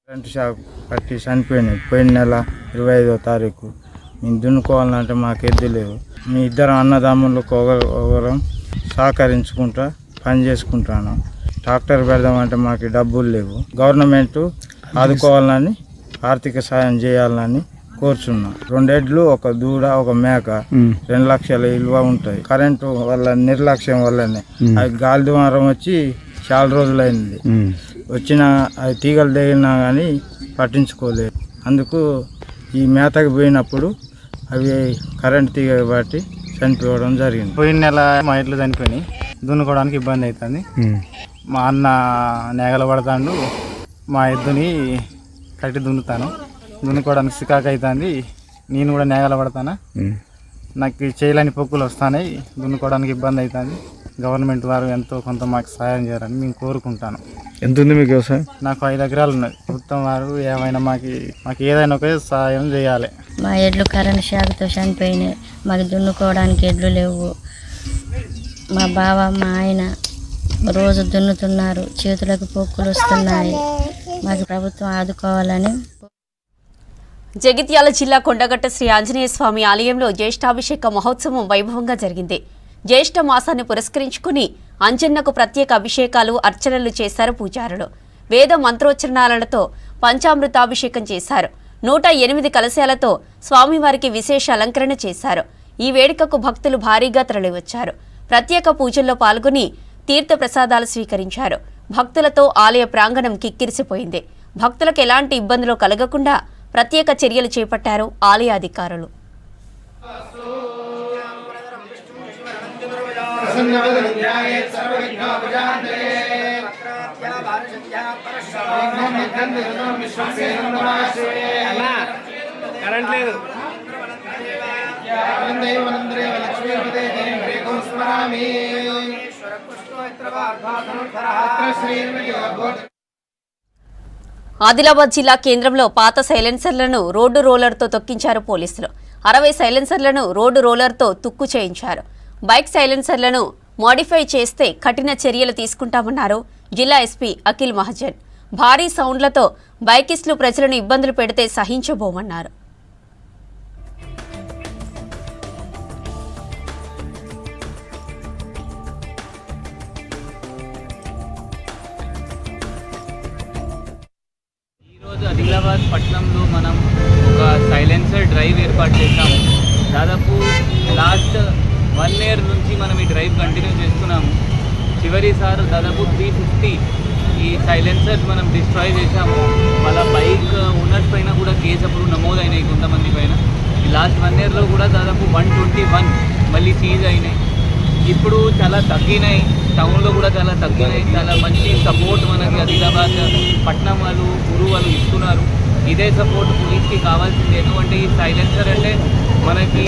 కరెంటు షాక్ పట్టి చనిపోయినాయి. పోయిన నెల 25వ తారీఖు. మేము దున్నుకోవాలంటే మాకు ఎద్దు లేవు. మీ ఇద్దరు అన్నదమ్ములకు ఒకరం సహకరించుకుంటా పని చేసుకుంటాను. ట్రాక్టర్ పెడదామంటే మాకు డబ్బులు లేవు. గవర్నమెంట్ ఆదుకోవాలని ఆర్థిక సాయం చేయాలని కోరుచున్నాం. 2 ఎడ్లు, ఒక దూడ, ఒక మేక 2 లక్షల విలువ ఉంటాయి. కరెంటు వల్ల నిర్లక్ష్యం వల్లనే అది గాలి దుమారం వచ్చి చాలా రోజులైంది. వచ్చిన అది తీగలు తగిలినా కానీ పట్టించుకోలేదు. అందుకు ఈ మేతకు పోయినప్పుడు అవి కరెంట్ తీగ బట్టి చనిపోవడం జరిగింది. పోయిన నెల మా ఎడ్లు చనిపోయినాయి. దున్నుకోవడానికి ఇబ్బంది అవుతుంది. మా అన్న నేగలు పడతాడు. మా ఎద్దుని కట్టి దున్నుతాను. దున్నుకోవడానికి సికాకు అవుతుంది. నేను కూడా నేగల పడతాను. నాకు చేయలేని పొక్కులు వస్తున్నాయి. దున్నుకోవడానికి ఇబ్బంది అవుతుంది. గవర్నమెంట్ వారు ఎంతో కొంత మాకు సహాయం చేయాలని మేము కోరుకుంటాను. ఎంత ఉంది మీకు వ్యవసాయం? నాకు 5 ఎకరాలు ఉన్నాయి. ప్రభుత్వం వారు ఏమైనా మాకు ఏదైనా ఒక సహాయం చేయాలి. మా ఎడ్లు కరెంట్ షాక్తో చనిపోయినాయి. మాకు దున్నుకోవడానికి ఎడ్లు లేవు. మా బావ మా ఆయన రోజు దున్నుతున్నారు. చేతులకు పొక్కులు వస్తున్నాయి. మాకు ప్రభుత్వం ఆదుకోవాలని. జగిత్యాల జిల్లా కొండగట్ట శ్రీ ఆంజనేయ స్వామి ఆలయంలో జ్యేష్ఠాభిషేక మహోత్సవం వైభవంగా జరిగింది. జ్యేష్ఠ మాసాన్ని పురస్కరించుకుని అంజన్నకు ప్రత్యేక అభిషేకాలు, అర్చనలు చేశారు పూజారులు. వేద మంత్రోచ్చరణాలతో పంచామృతాభిషేకం చేశారు. 108 కలశాలతో స్వామివారికి విశేష అలంకరణ చేశారు. ఈ వేడుకకు భక్తులు భారీగా తరలివచ్చారు. ప్రత్యేక పూజల్లో పాల్గొని తీర్థ ప్రసాదాలు స్వీకరించారు. భక్తులతో ఆలయ ప్రాంగణం కిక్కిరిసిపోయింది. భక్తులకు ఎలాంటి ఇబ్బందులు కలగకుండా ప్రత్యేక చర్యలు చేపట్టారు ఆలయ అధికారులు. ఆదిలాబాద్ జిల్లా కేంద్రంలో పాత సైలెన్సర్లను రోడ్డు రోలర్తో తొక్కించారు పోలీసులు. 60 సైలెన్సర్లను రోడ్డు రోలర్తో తుక్కు చేయించారు. బైక్ సైలెన్సర్లను మోడిఫై చేస్తే కఠిన చర్యలు తీసుకుంటామన్నారు జిల్లా ఎస్పీ అఖిల్ మహాజన్. భారీ సౌండ్లతో బైకిస్టులు ప్రజలను ఇబ్బందులు పెడితే సహించబోమన్నారు. ఆదిలాబాద్ పట్టణంలో మనం ఒక సైలెన్సర్ డ్రైవ్ ఏర్పాటు చేశాము. దాదాపు లాస్ట్ 1 year నుంచి మనం ఈ డ్రైవ్ కంటిన్యూ చేస్తున్నాము. చివరిసారి దాదాపు 350 ఈ సైలెన్సర్స్ మనం డిస్ట్రాయ్ చేశాము. వాళ్ళ బైక్ ఓనర్స్ పైన కూడా కేసు అప్పుడు నమోదైనాయి కొంతమంది పైన. ఈ లాస్ట్ 1 yearలో కూడా దాదాపు 121 మళ్ళీ సీజ్ అయినాయి. ఇప్పుడు చాలా తగ్గినాయి, టౌన్లో కూడా చాలా తగ్గినాయి. చాలా మంచి సపోర్ట్ మనకి ఆదిలాబాద్ పట్టణం వాళ్ళు గురువు వాళ్ళు ఇస్తున్నారు. ఇదే సపోర్ట్ పోలీస్కి కావాల్సింది. ఎందుకంటే ఈ సైలెన్సర్ అంటే మనకి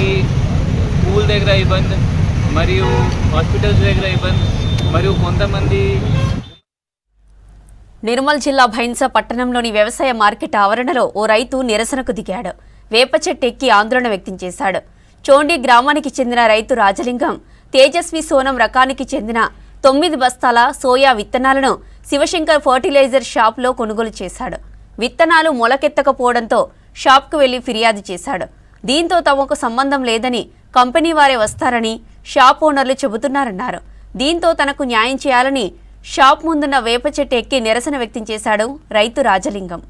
స్కూల్ దగ్గర ఇబ్బంది, మరియు హాస్పిటల్స్ దగ్గర ఇబ్బంది, మరియు కొంతమంది. నిర్మల్ జిల్లా భైన్స పట్టణంలోని వ్యవసాయ మార్కెట్ ఆవరణలో ఓ రైతు నిరసనకు దిగాడు. వేప చెట్టు ఎక్కి ఆందోళన వ్యక్తం చేశాడు. చోండి గ్రామానికి చెందిన రైతు రాజలింగం తేజస్వి సోనం రకానికి చెందిన 9 బస్తాల సోయా విత్తనాలను శివశంకర్ ఫర్టిలైజర్ షాప్లో కొనుగోలు చేశాడు. విత్తనాలు మొలకెత్తకపోవడంతో షాప్కు వెళ్లి ఫిర్యాదు చేశాడు. దీంతో తమకు సంబంధం లేదని, కంపెనీ వారే వస్తారని షాప్ ఓనర్లు చెబుతున్నారన్నారు. దీంతో తనకు న్యాయం చేయాలని షాప్ ముందున్న వేప చెట్టు ఎక్కి నిరసన వ్యక్తం చేశాడు రైతు రాజలింగం.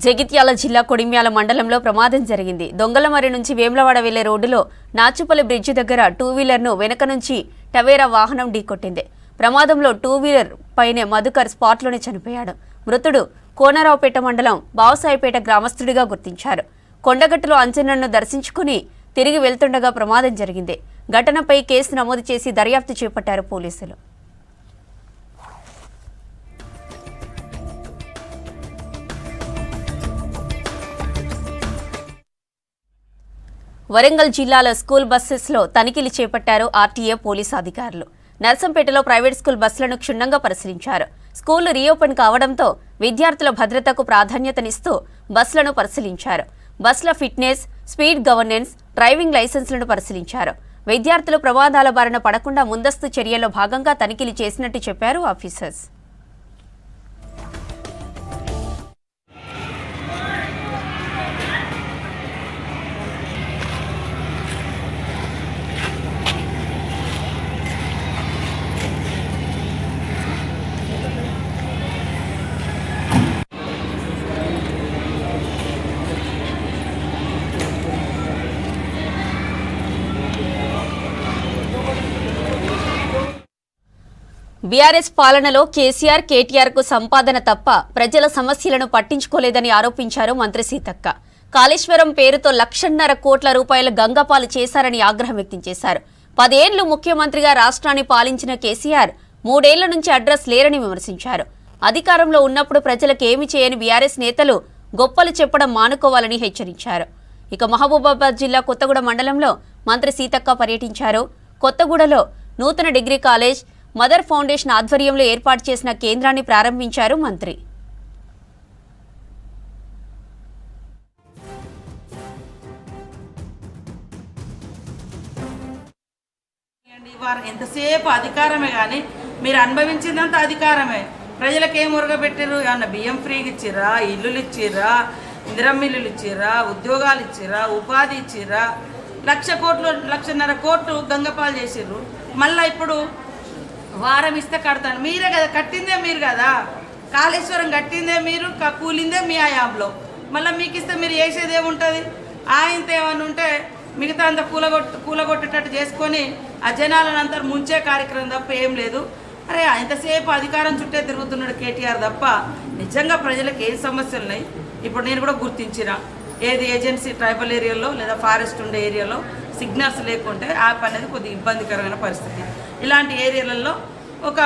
జగిత్యాల జిల్లా కొడిమ్యాల మండలంలో ప్రమాదం జరిగింది. దొంగలమర్రి నుంచి వేములవాడ వెళ్లే రోడ్డులో నాచుపల్లి బ్రిడ్జి దగ్గర 2-వీలర్ను వెనక నుంచి టవేరా వాహనం ఢీకొట్టింది. ప్రమాదంలో 2-వీలర్ పైనే మధుకర్ స్పాట్లోనే చనిపోయాడు. మృతుడు కోనరావుపేట మండలం బావసాయిపేట గ్రామస్తుడిగా గుర్తించారు. కొండగట్టులో అంజన్నను దర్శించుకుని తిరిగి వెళ్తుండగా ప్రమాదం జరిగింది. ఘటనపై కేసు నమోదు చేసి దర్యాప్తు చేపట్టారు పోలీసులు. వరంగల్ జిల్లాలో స్కూల్ బస్సెస్లో తనిఖీలు చేపట్టారు ఆర్టీఏ పోలీసు అధికారులు. నర్సంపేటలో ప్రైవేట్ స్కూల్ బస్సులను క్షుణ్ణంగా పరిశీలించారు. స్కూళ్లు రీఓపెన్ కావడంతో విద్యార్థుల భద్రతకు ప్రాధాన్యతనిస్తూ బస్సులను పరిశీలించారు. బస్సుల ఫిట్నెస్, స్పీడ్ గవర్నెన్స్, డ్రైవింగ్ లైసెన్సులను పరిశీలించారు. విద్యార్థులు ప్రమాదాల బారిన పడకుండా ముందస్తు చర్యల్లో భాగంగా తనిఖీలు చేసినట్టు చెప్పారు ఆఫీసర్స్. బీఆర్ఎస్ పాలనలో కేసీఆర్, కేటీఆర్కు సంపాదన తప్ప ప్రజల సమస్యలను పట్టించుకోలేదని ఆరోపించారు మంత్రి సీతక్క. కాళేశ్వరం పేరుతో 1,50,000 కోట్ల రూపాయల గంగపాలు చేశారని ఆగ్రహం వ్యక్తం చేశారు. 10 ఏళ్లు ముఖ్యమంత్రిగా రాష్ట్రాన్ని పాలించిన కేసీఆర్ 3 ఏళ్ల నుంచి అడ్రస్ లేరని విమర్శించారు. అధికారంలో ఉన్నప్పుడు ప్రజలకు ఏమి చేయని బీఆర్ఎస్ నేతలు గొప్పలు చెప్పడం మానుకోవాలని హెచ్చరించారు. ఇక మహబూబాబాద్ జిల్లా కొత్తగూడ మండలంలో మంత్రి సీతక్క పర్యటించారు. కొత్తగూడలో నూతన డిగ్రీ కాలేజ్, మదర్ ఫౌండేషన్ ఆధ్వర్యంలో ఏర్పాటు చేసిన కేంద్రాన్ని ప్రారంభించారు మంత్రి. వారు ఎంతసేపు అధికారమే కానీ మీరు అనుభవించిందంత అధికారమే. ప్రజలకు ఏం ఉరగబెట్టారు? ఏమన్నా బియ్యం ఫ్రీగా ఇచ్చిర్రా, ఇల్లులు ఇచ్చిర్రా, ఇందిరమ్మ ఇల్లులు ఇచ్చిర్రా, ఉద్యోగాలు ఇచ్చిర్రా, ఉపాధి ఇచ్చిర్రా? 1,00,000 కోట్లు 1,50,000 కోట్లు గంగపాలు చేసిర్రు. మళ్ళీ ఇప్పుడు వారం ఇస్తే కడతాను. మీరే కదా కట్టిందే, మీరు కదా కాళేశ్వరం కట్టిందే, మీరు కూలిందే మీ హయాంలో. మళ్ళీ మీకు ఇస్తే మీరు చేసేది ఏముంటుంది? ఆయనతో ఏమన్నా ఉంటే మిగతా అంతా కూలగొట్టేటట్టు చేసుకొని ఆ జనాలను అంతా ముంచే కార్యక్రమం తప్ప ఏం లేదు. అరే ఎంతసేపు అధికారం చుట్టే తిరుగుతున్నాడు కేటీఆర్ తప్ప నిజంగా ప్రజలకు ఏం సమస్యలు ఉన్నాయి. ఇప్పుడు నేను కూడా గుర్తించిన ఏది ఏజెన్సీ ట్రైబల్ ఏరియాలో లేదా ఫారెస్ట్ ఉండే ఏరియాలో సిగ్నల్స్ లేకుంటే యాప్ అనేది కొద్దిగా ఇబ్బందికరమైన పరిస్థితి. ఇలాంటి ఏరియాలలో ఒక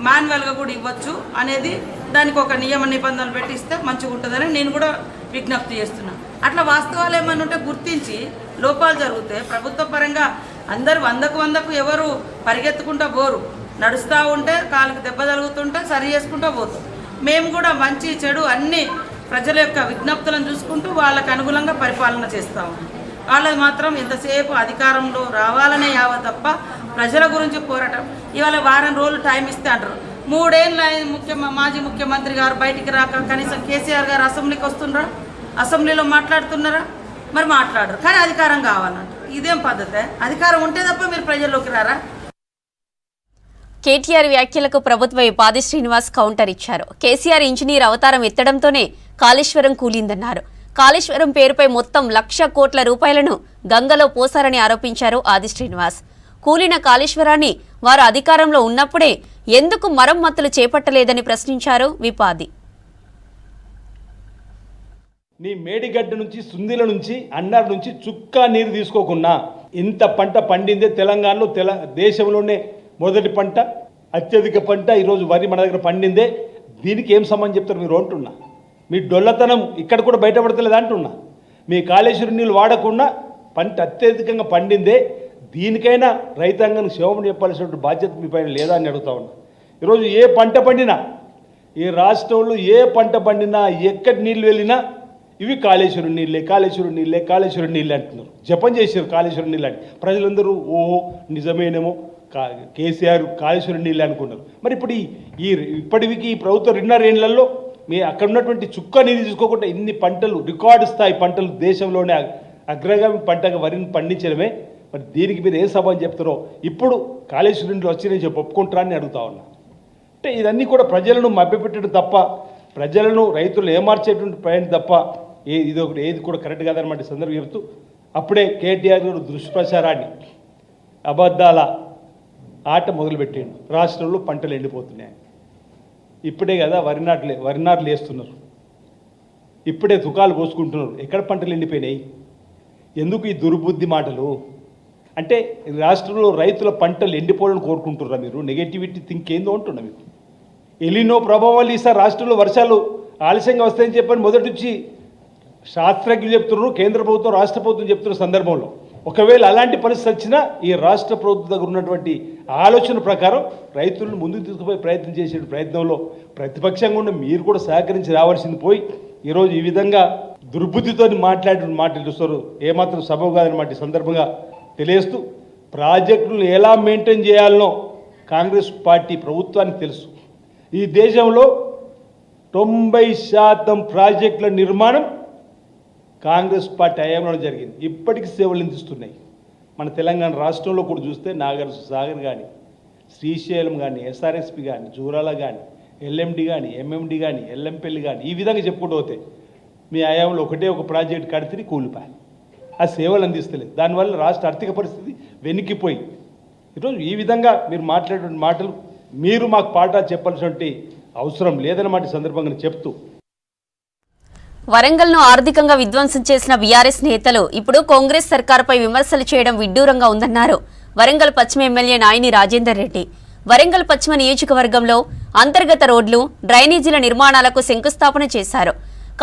మాన్యువల్గా కూడా ఇవ్వచ్చు అనేది దానికి ఒక నియమ నిబంధనలు పెట్టిస్తే మంచిగా ఉంటుందని నేను కూడా విజ్ఞప్తి చేస్తున్నాను. అట్లా వాస్తవాలు ఏమైనా ఉంటే గుర్తించి లోపాలు జరిగితే ప్రభుత్వ పరంగా అందరు 100కు ఎవరు పరిగెత్తుకుంటూ పోరు, నడుస్తూ ఉంటే కాళ్ళకి దెబ్బ తగులుతుంటే సరి చేసుకుంటూ పోతాం. మేము కూడా మంచి చెడు అన్ని ప్రజల యొక్క విజ్ఞప్తులను చూసుకుంటూ వాళ్ళకు అనుగుణంగా పరిపాలన చేస్తాము. వాళ్ళది మాత్రం ఎంతసేపు అధికారంలో రావాలనే యావ తప్ప ప్రజల గురించి పోరాటం. ఇవాళ వారం రోజులు టైం ఇస్తే అంటారు. 3 ఏళ్ళ మాజీ ముఖ్యమంత్రి గారు బయటికి రాక కనీసం కేసీఆర్ గారు అసెంబ్లీకి వస్తున్నారా, అసెంబ్లీలో మాట్లాడుతున్నారా? మరి మాట్లాడరు, కానీ అధికారం కావాలంటారు. ఇదేం పద్ధతే? అధికారం ఉంటే తప్ప మీరు ప్రజల్లోకి రారా? కేటీఆర్ వ్యాఖ్యలకు ప్రభుత్వ పాది శ్రీనివాస్ కౌంటర్ ఇచ్చారు. కేసీఆర్ ఇంజనీర్ అవతారం ఎత్తడంతోనే కాళేశ్వరం కూలిందన్నారు. కాళేశ్వరం పేరుపై మొత్తం 1,00,000 కోట్ల రూపాయలను గంగలో పోసారని ఆరోపించారు ఆది శ్రీనివాస్. కూలిన కాళేశ్వరాన్ని వారు అధికారంలో ఉన్నప్పుడే ఎందుకు మరమ్మతులు చేపట్టలేదని ప్రశ్నించారు విపాది. నీ మేడిగడ్డ నుంచి సుందిల నుంచి అన్నార్ నుంచి చుక్కా నీరు తీసుకోకుండా ఇంత పంట పండిందే తెలంగాణలో దేశంలోనే మొదటి పంట, అత్యధిక పంట ఈరోజు వరి మన దగ్గర పండిందే. దీనికి ఏం సంబంధం చెప్తారు మీరు అంటున్నా? మీ డొల్లతనం ఇక్కడ కూడా బయటపడతలేదు అంటున్నా. మీ కాళేశ్వరం నీళ్ళు వాడకుండా పంట అత్యధికంగా పండిందే. దీనికైనా రైతాంగానికి క్షేమం చెప్పాల్సినటువంటి బాధ్యత మీ పైన లేదా అని అడుగుతా ఉన్నా. ఈరోజు ఏ పంట పండినా, ఈ రాష్ట్రంలో ఏ పంట పండినా, ఎక్కడి నీళ్ళు వెళ్ళినా ఇవి కాళేశ్వరం నీళ్ళే, కాళేశ్వరం నీళ్ళే, కాళేశ్వరం నీళ్ళే అంటున్నారు. జపం చేశారు కాళేశ్వరం నీళ్ళు అని. ప్రజలందరూ ఓహో నిజమేనేమో కేసీఆర్ కాళేశ్వరం నీళ్ళే అనుకున్నారు. మరి ఇప్పుడు ఇప్పటికి ఈ ప్రభుత్వం 2.5 ఏళ్లలో మీ అక్కడ ఉన్నటువంటి చుక్క నీరు తీసుకోకుండా ఇన్ని పంటలు, రికార్డు స్థాయి పంటలు దేశంలోనే అగ్రగామి పంటగా వరిని పండించడమే. మరి దీనికి మీరు ఏ సభని చెప్తారో ఇప్పుడు కాళేశ్వరం నీళ్ళు వచ్చినాయని చెప్పి ఒప్పుకుంటారా అని అడుగుతా ఉన్నా. అంటే ఇదన్నీ కూడా ప్రజలను మభ్యపెట్టడం తప్ప, ప్రజలను రైతులు ఏమార్చేటువంటి ప్రయాణం తప్ప ఏది కూడా కరెక్ట్ కాదనమాట సందర్భం చెప్తూ అప్పుడే కేటీఆర్ గారు దుష్ప్రచారాన్ని, అబద్ధాల ఆట మొదలుపెట్టిండు. రాష్ట్రంలో పంటలు ఎండిపోతున్నాయి. ఇప్పుడే కదా వరి నాట్లు వేస్తున్నారు, ఇప్పుడే తుకాలు పోసుకుంటున్నారు. ఎక్కడ పంటలు ఎండిపోయినాయి? ఎందుకు ఈ దుర్బుద్ధి మాటలు? అంటే రాష్ట్రంలో రైతుల పంటలు ఎండిపోవాలని కోరుకుంటున్నారా మీరు? నెగటివిటీ థింక్ ఏందో అంటున్నా మీకు. ఎలినో ప్రభావాలు ఈసారి రాష్ట్రంలో వర్షాలు ఆలస్యంగా వస్తాయని చెప్పని మొదటి నుంచి శాస్త్రజ్ఞులు చెప్తున్నారు, కేంద్ర ప్రభుత్వం రాష్ట్ర ప్రభుత్వం చెప్తున్న సందర్భంలో ఒకవేళ అలాంటి పరిస్థితి వచ్చినా ఈ రాష్ట్ర ప్రభుత్వం దగ్గర ఉన్నటువంటి ఆలోచన ప్రకారం రైతులను ముందుకు తీసుకుపోయి ప్రయత్నం చేసే ప్రయత్నంలో ప్రతిపక్షంగా ఉన్న మీరు కూడా సహకరించి రావాల్సింది పోయి ఈరోజు ఈ విధంగా దుర్బుద్ధితో మాట్లాడుస్తారు. ఏమాత్రం సబబు కాదనమాట సందర్భంగా తెలియస్తూ ప్రాజెక్టులను ఎలా మెయింటైన్ చేయాలనో కాంగ్రెస్ పార్టీ ప్రభుత్వానికి తెలుసు. ఈ దేశంలో 90% ప్రాజెక్టుల నిర్మాణం కాంగ్రెస్ పార్టీ హయాంలో జరిగింది. ఇప్పటికీ సేవలు అందిస్తున్నాయి. మన తెలంగాణ రాష్ట్రంలో కూడా చూస్తే నాగార్జున సాగర్ కానీ, శ్రీశైలం కానీ, ఎస్ఆర్ఎస్పి కానీ, జూరాల కానీ, ఎల్ఎండి కానీ, ఎంఎండి కానీ, ఎల్ఎంపల్లి కానీ, ఈ విధంగా చెప్పుకుంటూ పోతే మీ హయాంలో ఒకటే ఒక ప్రాజెక్ట్ కడితే కూలిపాయి. ఆ సేవలు అందిస్తలేదు. దానివల్ల రాష్ట్ర ఆర్థిక పరిస్థితి వెనక్కిపోయి ఈరోజు ఈ విధంగా మీరు మాట్లాడే మాటలు మీరు మాకు పాఠాలు చెప్పాల్సినటువంటి అవసరం లేదన్నమాట సందర్భంగా చెప్తూ, వరంగల్ను ఆర్థికంగా విధ్వంసం చేసిన బీఆర్ఎస్ నేతలు ఇప్పుడు కాంగ్రెస్ సర్కారుపై విమర్శలు చేయడం విడ్డూరంగా ఉందన్నారు వరంగల్ పశ్చిమ ఎమ్మెల్యే నాయిని రాజేందర్ రెడ్డి. వరంగల్ పశ్చిమ నియోజకవర్గంలో అంతర్గత రోడ్లు, డ్రైనేజీల నిర్మాణాలకు శంకుస్థాపన చేశారు.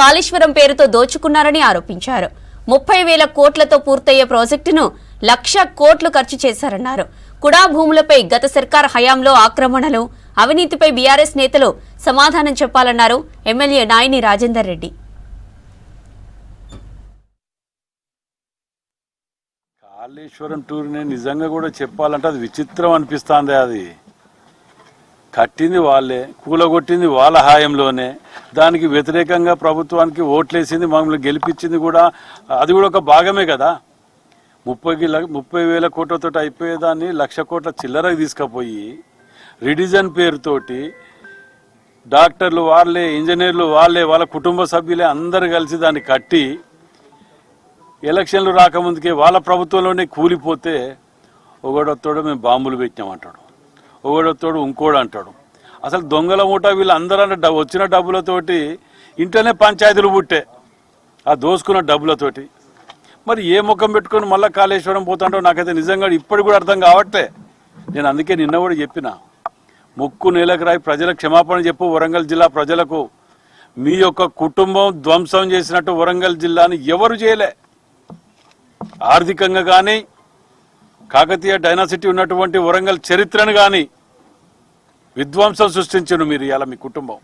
కాళేశ్వరం పేరుతో దోచుకున్నారని ఆరోపించారు. 30,000 కోట్లతో పూర్తయ్యే ప్రాజెక్టును 1,00,000 కోట్లు ఖర్చు చేశారన్నారు. కుడా భూములపై గత సర్కార్ హయాంలో ఆక్రమణలు, అవినీతిపై బీఆర్ఎస్ నేతలు సమాధానం చెప్పాలన్నారు ఎమ్మెల్యే నాయిని రాజేందర్ రెడ్డి. కాళేశ్వరం టూర్ని నిజంగా కూడా చెప్పాలంటే అది విచిత్రం అనిపిస్తుంది. అది కట్టింది వాళ్ళే, కూలగొట్టింది వాళ్ళ హాయంలోనే, దానికి వ్యతిరేకంగా ప్రభుత్వానికి ఓట్లేసింది, మమ్మల్ని గెలిపించింది కూడా అది కూడా ఒక భాగమే కదా. 30,000 కోట్లతో అయిపోయేదాన్ని 1,00,000 కోట్ల చిల్లరకు తీసుకుపోయి రిడిజన్ పేరుతోటి డాక్టర్లు వాళ్ళే, ఇంజనీర్లు వాళ్ళే, వాళ్ళ కుటుంబ సభ్యులే అందరు కలిసి దాన్ని కట్టి ఎలక్షన్లు రాకముందుకే వాళ్ళ ప్రభుత్వంలోనే కూలిపోతే ఒకడొత్తోడు మేము బాంబులు పెట్టినామంటాడు, ఒకడొత్తోడు ఇంకోడు అంటాడు. అసలు దొంగల మూట వీళ్ళందరూ వచ్చిన డబ్బులతోటి ఇంట్లోనే పంచాయతీలు పుట్టే ఆ దోసుకున్న డబ్బులతోటి. మరి ఏ ముఖం పెట్టుకొని మళ్ళీ కాళేశ్వరం పోతాంటో నాకైతే నిజంగా ఇప్పటికి కూడా అర్థం కావట్లే. నేను అందుకే నిన్న కూడా చెప్పిన, ముక్కు నేలకు రాయి ప్రజలకు క్షమాపణ చెప్పు. వరంగల్ జిల్లా ప్రజలకు మీ యొక్క కుటుంబం ధ్వంసం చేసినట్టు వరంగల్ జిల్లాని ఎవరు చేయలే. ఆర్థికంగా కానీ కాకతీయ డైనాసిటీ ఉన్నటువంటి వరంగల్ చరిత్రను కానీ విధ్వంసం సృష్టించను మీరు. ఇలా మీ కుటుంబం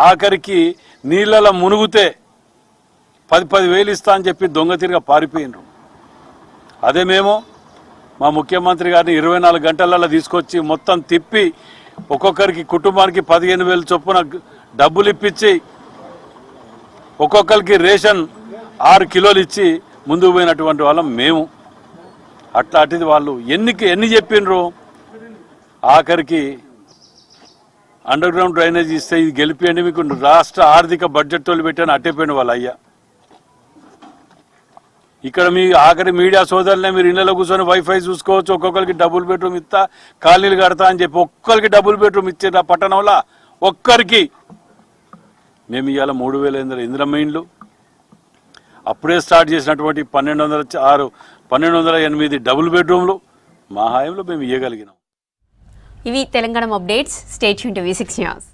ఆఖరికి నీళ్ళలో మునుగుతే 10,000 ఇస్తా అని చెప్పి దొంగ తిరిగా పారిపోయినరు. అదే మేము మా ముఖ్యమంత్రి గారిని 24 గంటలలో తీసుకొచ్చి మొత్తం తిప్పి ఒక్కొక్కరికి కుటుంబానికి 15,000 చొప్పున డబ్బులు ఇప్పించి ఒక్కొక్కరికి రేషన్ 6 కిలోలు ఇచ్చి ముందుకు పోయినటువంటి వాళ్ళం మేము. అట్లాంటిది వాళ్ళు ఎన్ని చెప్పినరు. ఆఖరికి అండర్ గ్రౌండ్ డ్రైనేజ్ ఇస్తే ఇది గెలిపియండి మీకు రాష్ట్ర ఆర్థిక బడ్జెట్ వాళ్ళు పెట్టాను అట్టేపోయిన వాళ్ళు అయ్యా. ఇక్కడ మీ ఆఖరి మీడియా సోదరులే మీరు ఇళ్లలో కూర్చొని వైఫై చూసుకోవచ్చు, ఒక్కొక్కరికి డబుల్ బెడ్రూమ్ ఇస్తా, కాలనీలు కడతా అని చెప్పి ఒక్కరికి డబుల్ బెడ్రూమ్ ఇచ్చారు ఆ పట్టణంలో ఒక్కరికి. మేము ఇవాళ 3,000 ఇందిరమ్మ ఇండ్లు అప్పుడే స్టార్ట్ చేసినటువంటి 1,208 డబుల్ బెడ్రూమ్లు మా హాయంలో మేము ఇవ్వగలిగినాం. ఇవి Telangana updates. Stay tune to V6 news.